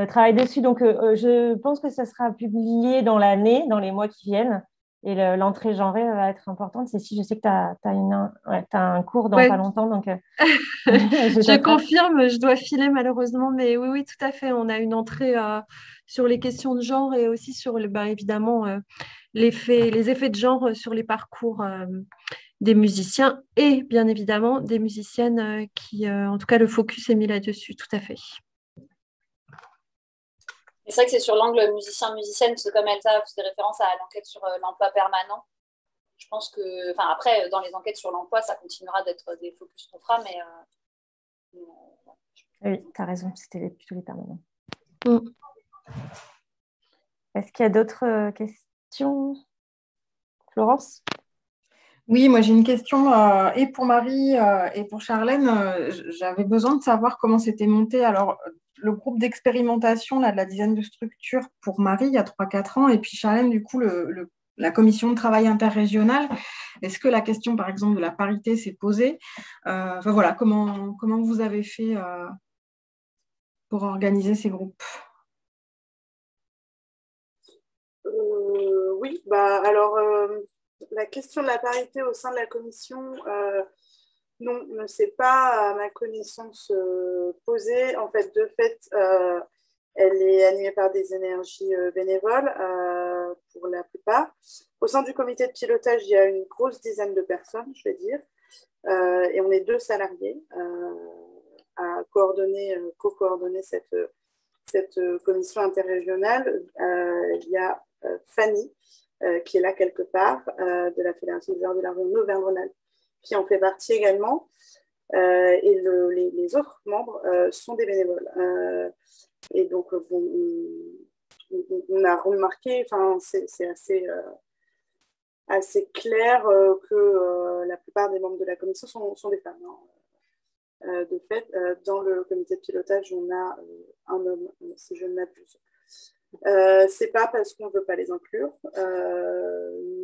travaille dessus. Donc, je pense que ça sera publié dans l'année, dans les mois qui viennent. Et l'entrée genrée va être importante. Cécile, je sais que tu as un cours dans pas longtemps. Donc, je confirme, je dois filer malheureusement. Mais oui, tout à fait. On a une entrée sur les questions de genre et aussi sur, évidemment, les effets de genre sur les parcours des musiciens et bien évidemment des musiciennes qui, en tout cas, le focus est mis là-dessus. Tout à fait. C'est vrai que c'est sur l'angle musicien-musicienne, parce que comme Elsa faisait référence à l'enquête sur l'emploi permanent, je pense que, après, dans les enquêtes sur l'emploi, ça continuera d'être des focus qu'on fera, mais... Oui, tu as raison, c'était plutôt les permanents. Est-ce qu'il y a d'autres questions, Florence ? Oui, moi j'ai une question et pour Marie et pour Charlène. J'avais besoin de savoir comment c'était monté. Alors, le groupe d'expérimentation de la dizaine de structures pour Marie, il y a 3-4 ans, et puis Charlène, du coup, la commission de travail interrégionale. Est-ce que la question, par exemple, de la parité s'est posée ? Voilà, comment vous avez fait pour organiser ces groupes ? Oui, alors la question de la parité au sein de la commission, non, ne s'est pas, à ma connaissance, posée. En fait, de fait, elle est animée par des énergies bénévoles pour la plupart. Au sein du comité de pilotage, il y a une grosse dizaine de personnes, je vais dire, et on est 2 salariés à coordonner, co-coordonner cette commission interrégionale. Il y a Fanny, qui est là quelque part, de la Fédération des arts de la rue en Auvergne-Rhône-Alpes, qui en fait partie également. Et les autres membres sont des bénévoles. Et donc, on a remarqué, c'est assez clair que la plupart des membres de la commission sont des femmes. Hein. De fait, dans le comité de pilotage, on a un homme, si je ne m'abuse. C'est pas parce qu'on ne veut pas les inclure,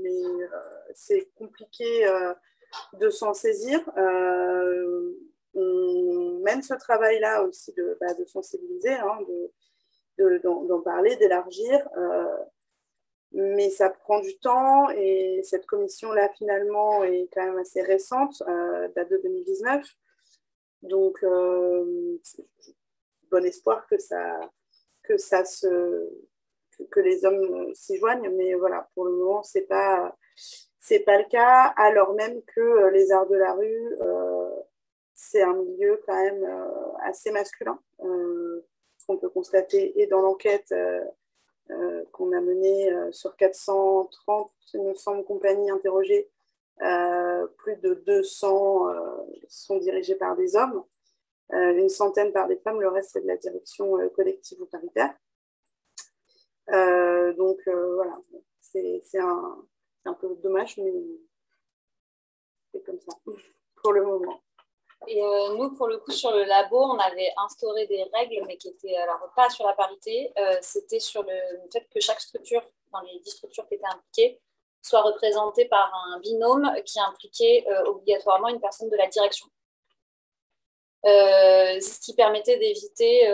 mais c'est compliqué de s'en saisir. On mène ce travail-là aussi de sensibiliser, hein, d'en parler, d'élargir, mais ça prend du temps et cette commission-là, finalement, est quand même assez récente, date de 2019. Donc, bon espoir que les hommes s'y joignent, mais voilà, pour le moment, c'est pas le cas, alors même que les arts de la rue, c'est un milieu quand même assez masculin, ce qu'on peut constater et dans l'enquête qu'on a menée sur 430, il me semble, compagnies interrogées, plus de 200 sont dirigées par des hommes, une centaine par des femmes, le reste c'est de la direction collective ou paritaire. Donc voilà, c'est un peu dommage, mais c'est comme ça pour le moment. Et nous, pour le coup, sur le labo, on avait instauré des règles, mais qui étaient alors pas sur la parité. C'était sur le fait que chaque structure, dans les 10 structures qui étaient impliquées, soit représentée par un binôme qui impliquait obligatoirement une personne de la direction. Ce qui permettait d'éviter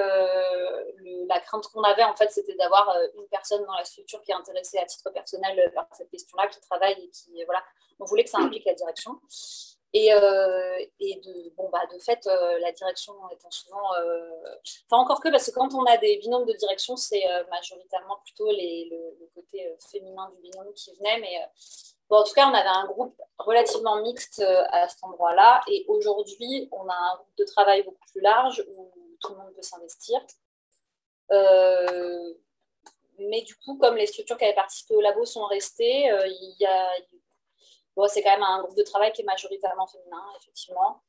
la crainte qu'on avait, en fait, c'était d'avoir une personne dans la structure qui est intéressée à titre personnel par cette question-là, qui travaille et qui, voilà, on voulait que ça implique la direction. Et de fait, la direction étant souvent... encore que, parce que quand on a des binômes de direction, c'est majoritairement plutôt le côté féminin du binôme qui venait, mais... en tout cas, on avait un groupe relativement mixte à cet endroit-là. Et aujourd'hui, on a un groupe de travail beaucoup plus large où tout le monde peut s'investir. Mais du coup, comme les structures qui avaient participé au labo sont restées, c'est quand même un groupe de travail qui est majoritairement féminin, effectivement.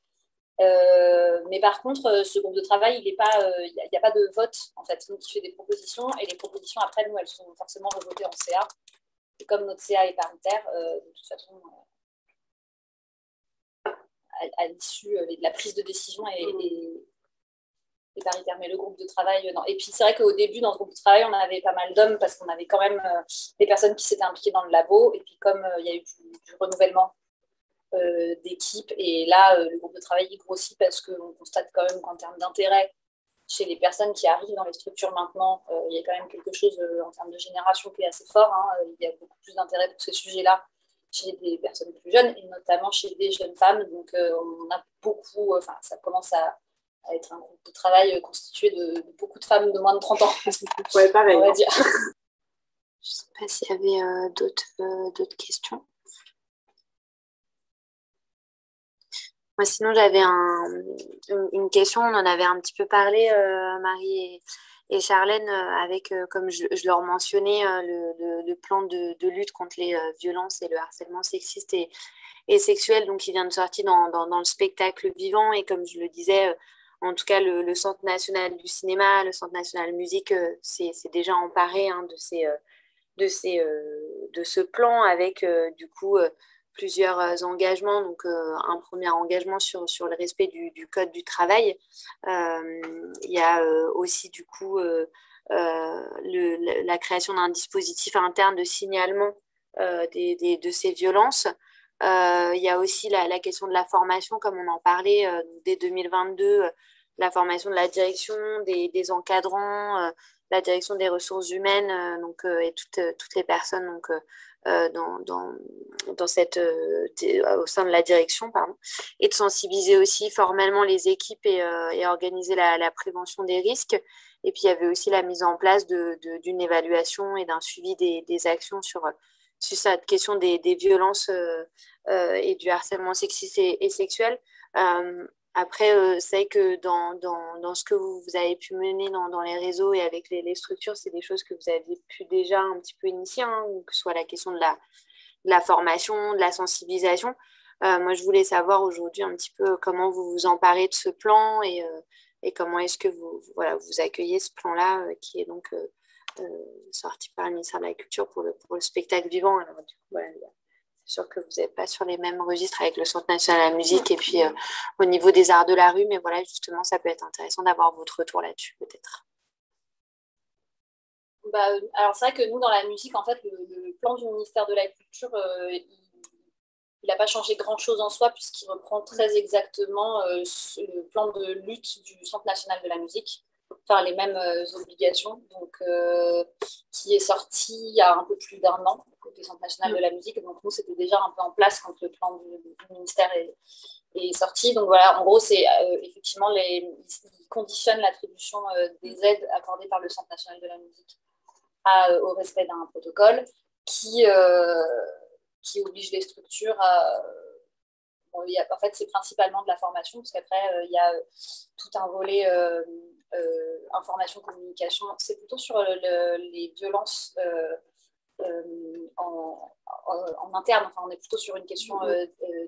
Mais par contre, ce groupe de travail, il n'y a pas de vote, en fait. Donc, il fait des propositions. Et les propositions, après, nous, elles sont forcément revotées en CA. Et comme notre CA est paritaire, de toute façon, à l'issue de la prise de décision est paritaire. Mais le groupe de travail, non. Et puis c'est vrai qu'au début, dans ce groupe de travail, on avait pas mal d'hommes parce qu'on avait quand même des personnes qui s'étaient impliquées dans le labo. Et puis comme il y a eu du renouvellement d'équipe, et là, le groupe de travail il grossit parce qu'on constate quand même qu'en termes d'intérêt, chez les personnes qui arrivent dans les structures maintenant, il y a quand même quelque chose en termes de génération qui est assez fort. Hein. Il y a beaucoup plus d'intérêt pour ces sujets-là chez des personnes plus jeunes, et notamment chez des jeunes femmes. Donc, on a beaucoup, ça commence à être un groupe de travail constitué de beaucoup de femmes de moins de 30 ans. Ouais, pareil. On va dire. Je ne sais pas s'il y avait d'autres questions. Moi, sinon, j'avais une question. On en avait un petit peu parlé, Marie et Charlène, avec, comme je leur mentionnais, le plan de lutte contre les violences et le harcèlement sexiste et sexuel, donc qui vient de sortir dans le spectacle vivant. Et comme je le disais, en tout cas, le Centre national du cinéma, le Centre national musique, c'est déjà emparé hein, de ce plan avec, du coup... plusieurs engagements, donc un premier engagement sur le respect du code du travail. Il y a aussi du coup la création d'un dispositif interne de signalement de ces violences. Il y a aussi la question de la formation, comme on en parlait dès 2022, la formation de la direction, des encadrants, la direction des ressources humaines et toutes les personnes au sein de la direction, pardon, et de sensibiliser aussi formellement les équipes et organiser la prévention des risques. Et puis, il y avait aussi la mise en place d'une évaluation et d'un suivi des actions sur cette question des violences et du harcèlement sexiste et sexuel. Après, c'est vrai que dans ce que vous avez pu mener dans les réseaux et avec les structures, c'est des choses que vous aviez pu déjà un petit peu initier, hein, que ce soit la question de la formation, de la sensibilisation. Moi, je voulais savoir aujourd'hui un petit peu comment vous vous emparez de ce plan et comment est-ce que vous accueillez ce plan-là qui est donc sorti par le ministère de la Culture pour le spectacle vivant. Alors, du coup, voilà, c'est sûr que vous n'êtes pas sur les mêmes registres avec le Centre national de la musique et puis au niveau des arts de la rue, mais voilà, justement, ça peut être intéressant d'avoir votre retour là-dessus, peut-être. Alors, c'est vrai que nous, dans la musique, en fait, le plan du ministère de la Culture, il n'a pas changé grand-chose en soi, puisqu'il reprend très exactement le plan de lutte du Centre national de la musique, enfin les mêmes obligations, donc qui est sorti il y a un peu plus d'1 an, côté Centre national de la musique. Donc nous, c'était déjà un peu en place quand le plan du ministère est sorti. Donc voilà, en gros, c'est effectivement, ils conditionnent l'attribution des aides accordées par le Centre national de la musique au respect d'un protocole qui oblige les structures à... en fait, c'est principalement de la formation, parce qu'après, il y a tout un volet information, communication. C'est plutôt sur les violences en interne. Enfin, on est plutôt sur une question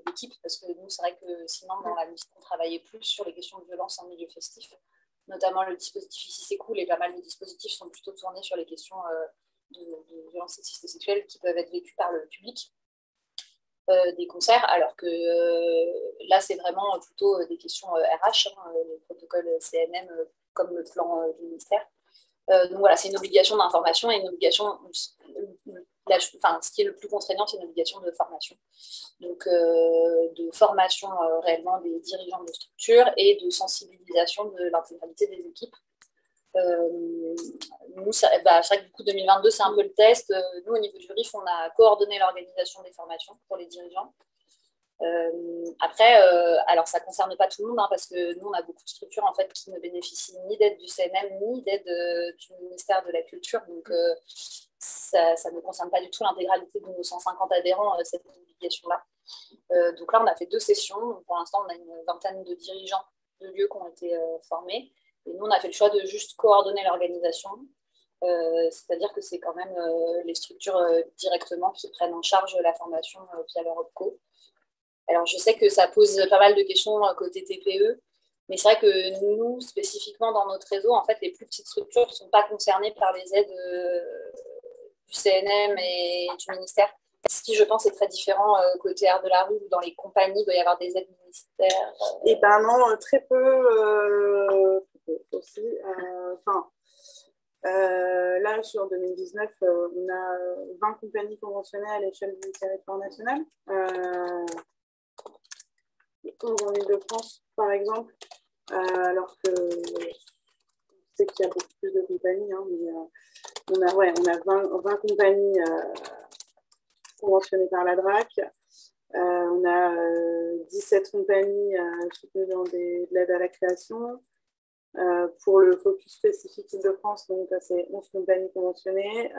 d'équipe, parce que nous, c'est vrai que sinon, dans la musique, on travaillait plus sur les questions de violence en milieu festif. Notamment, le dispositif Ici c'est cool, et pas mal de dispositifs sont plutôt tournés sur les questions de violences sexistes et sexuelles qui peuvent être vécues par le public des concerts, alors que là, c'est vraiment plutôt des questions RH, le protocole CNM, comme le plan du ministère. Donc voilà, c'est une obligation d'information et une obligation, ce qui est le plus contraignant, c'est une obligation de formation. Donc de formation réellement des dirigeants de structures et de sensibilisation de l'intégralité des équipes. Nous, c'est vrai que du coup 2022, c'est un peu le test. Nous, au niveau du RIF, on a coordonné l'organisation des formations pour les dirigeants. Après, alors ça ne concerne pas tout le monde, hein, parce que nous, on a beaucoup de structures en fait, qui ne bénéficient ni d'aide du CNM, ni d'aide du ministère de la Culture. Donc, ça ne concerne pas du tout l'intégralité de nos 150 adhérents, cette obligation-là. Donc là, on a fait 2 sessions. Donc, pour l'instant, on a une vingtaine de dirigeants de lieux qui ont été formés. Et nous, on a fait le choix de juste coordonner l'organisation. C'est-à-dire que c'est quand même les structures directement qui prennent en charge la formation via leur OPCO. Alors, je sais que ça pose pas mal de questions côté TPE, mais c'est vrai que nous, spécifiquement dans notre réseau, en fait, les plus petites structures ne sont pas concernées par les aides du CNM et du ministère. Ce qui, je pense, est très différent côté art de la rue, où dans les compagnies, il doit y avoir des aides ministères. Eh ben non, très peu aussi. Là, sur 2019, on a 20 compagnies conventionnées à l'échelle du territoire national. 11 en Ile-de-France, par exemple, alors que je sais qu'il y a beaucoup plus de compagnies, hein, mais on a 20 compagnies conventionnées par la DRAC. On a 17 compagnies soutenues dans de l'aide à la création. Pour le focus spécifique Ile-de-France, donc c'est 11 compagnies conventionnées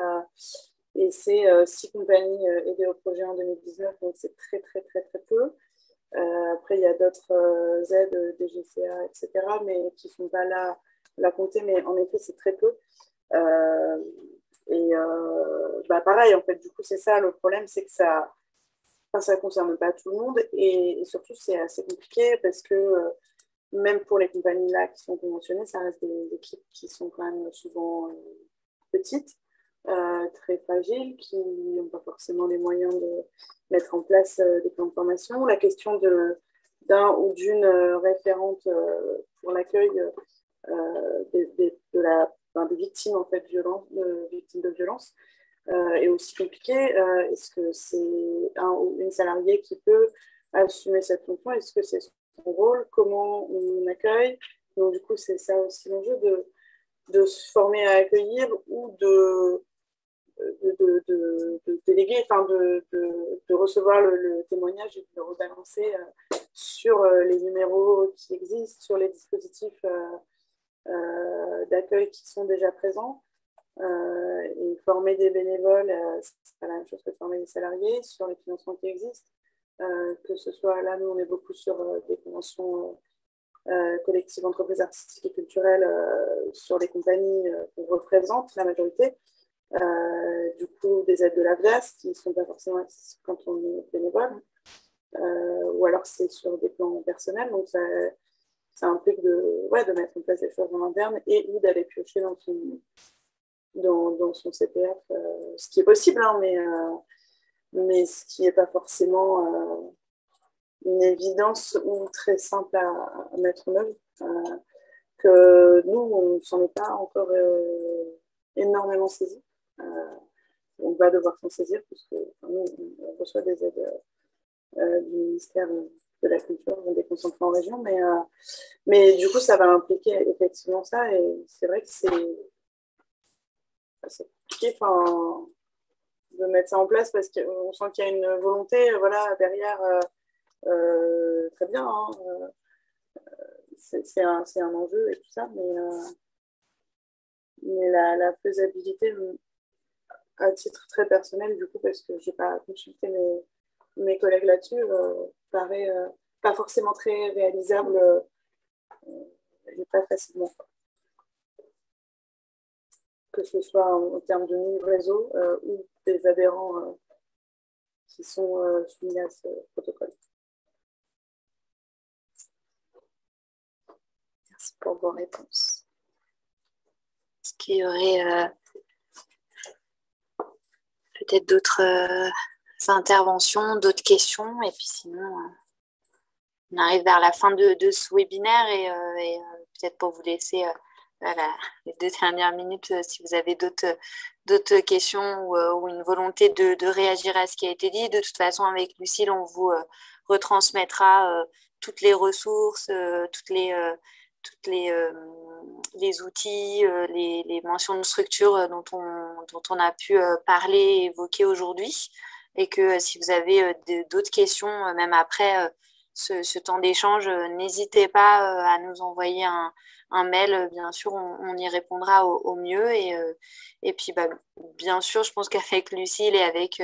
et c'est 6 compagnies aidées au projet en 2019, donc c'est très très très très peu. Après, il y a d'autres aides, DGCA, etc., mais qui ne sont pas là à compter, mais en effet, c'est très peu. Pareil, en fait, du coup, c'est ça le problème, c'est que ça ne concerne pas tout le monde et surtout, c'est assez compliqué parce que même pour les compagnies là qui sont conventionnées, ça reste des équipes qui sont quand même souvent petites, très fragiles, qui n'ont pas forcément les moyens de mettre en place des plans de formation. La question d'un ou d'une référente pour l'accueil des victimes en fait, victimes de violences est aussi compliquée. Est-ce que c'est un ou une salariée qui peut assumer cette fonction? Est-ce que c'est son rôle? Comment on accueille? Donc du coup, c'est ça aussi l'enjeu de se former à accueillir ou de déléguer, enfin de recevoir le témoignage et de le rebalancer sur les numéros qui existent, sur les dispositifs d'accueil qui sont déjà présents. Et former des bénévoles, c'est pas la même chose que former des salariés sur les financements qui existent. Que ce soit là, nous on est beaucoup sur des conventions collectives entreprises artistiques et culturelles sur les compagnies qu'on représente, la majorité. Du coup, des aides de l'AVDAS qui ne sont pas forcément accessibles quand on est bénévole, ou alors c'est sur des plans personnels, donc ça implique de mettre en place des choses en interne et ou d'aller piocher dans son CPF, ce qui est possible, hein, mais ce qui n'est pas forcément une évidence ou très simple à mettre en œuvre. Que nous, on ne s'en est pas encore énormément saisi. On va devoir s'en saisir puisque nous, on reçoit des aides du ministère de la Culture des déconcentrés en région, mais du coup, ça va impliquer effectivement ça, et c'est vrai que c'est compliqué de mettre ça en place parce qu'on sent qu'il y a une volonté derrière, très bien, hein, c'est un enjeu et tout ça, mais la faisabilité, à titre très personnel, du coup, parce que je n'ai pas consulté mes collègues là-dessus, paraît pas forcément très réalisable et pas facilement. Que ce soit en termes de réseau ou des adhérents qui sont soumis à ce protocole. Merci pour vos réponses. Est-ce qu'il y aurait peut-être d'autres interventions, d'autres questions? Et puis sinon, on arrive vers la fin de ce webinaire et peut-être pour vous laisser les 2 dernières minutes, si vous avez d'autres questions ou une volonté de réagir à ce qui a été dit. De toute façon, avec Lucille, on vous retransmettra toutes les ressources, toutes les outils, les mentions de structure dont on a pu parler et évoquer aujourd'hui. Et que si vous avez d'autres questions, même après ce temps d'échange, n'hésitez pas à nous envoyer un mail. Bien sûr, on y répondra au mieux. Et puis, bien sûr, je pense qu'avec Lucille et avec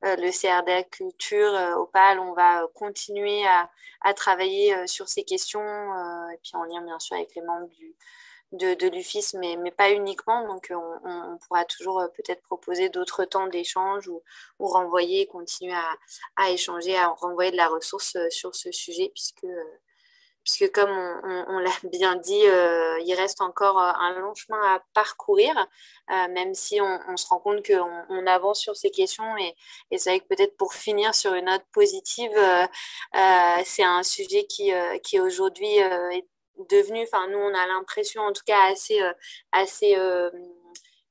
le CRDA Culture, Opale, on va continuer à travailler sur ces questions, et puis en lien, bien sûr, avec les membres de l'UFIS, mais pas uniquement. Donc, on pourra toujours peut-être proposer d'autres temps d'échange ou renvoyer, continuer à échanger, à renvoyer de la ressource sur ce sujet, puisque comme on l'a bien dit, il reste encore un long chemin à parcourir, même si on se rend compte qu'on avance sur ces questions. Et c'est vrai que peut-être pour finir sur une note positive, c'est un sujet qui aujourd'hui est devenu, nous on a l'impression en tout cas assez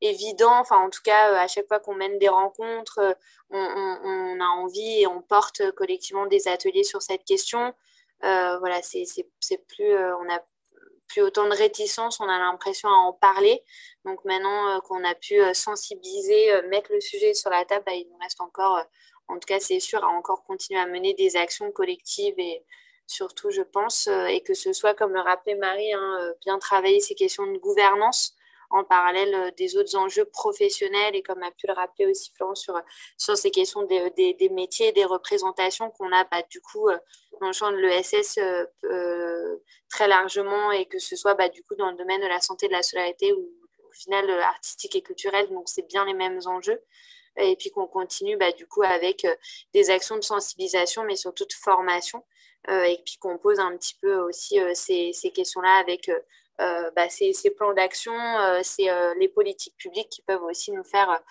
évident, en tout cas à chaque fois qu'on mène des rencontres, on a envie et on porte collectivement des ateliers sur cette question. C'est plus, on n'a plus autant de réticence, on a l'impression à en parler. Donc maintenant qu'on a pu sensibiliser, mettre le sujet sur la table, il nous reste encore, en tout cas c'est sûr, à encore continuer à mener des actions collectives et surtout je pense, et que ce soit comme le rappelait Marie, bien travailler ces questions de gouvernance en parallèle des autres enjeux professionnels et comme a pu le rappeler aussi Florence sur ces questions des métiers, des représentations qu'on a du coup dans le champ de l'ESS très largement, et que ce soit du coup dans le domaine de la santé, de la solidarité ou au final artistique et culturel, donc c'est bien les mêmes enjeux. Et puis qu'on continue du coup avec des actions de sensibilisation mais surtout de formation, et puis qu'on pose un petit peu aussi ces questions-là avec ces plans d'action, c'est les politiques publiques qui peuvent aussi nous faire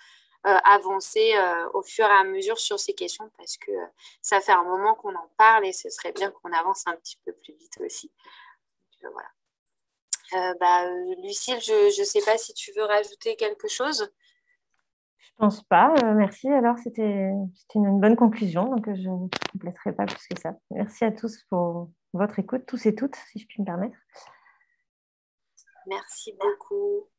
avancer au fur et à mesure sur ces questions, parce que ça fait un moment qu'on en parle et ce serait bien qu'on avance un petit peu plus vite aussi. Donc, voilà. Lucille, je ne sais pas si tu veux rajouter quelque chose. Je pense pas. Merci. Alors, c'était une bonne conclusion, donc je ne compléterai pas plus que ça. Merci à tous pour votre écoute, tous et toutes, si je puis me permettre. Merci beaucoup.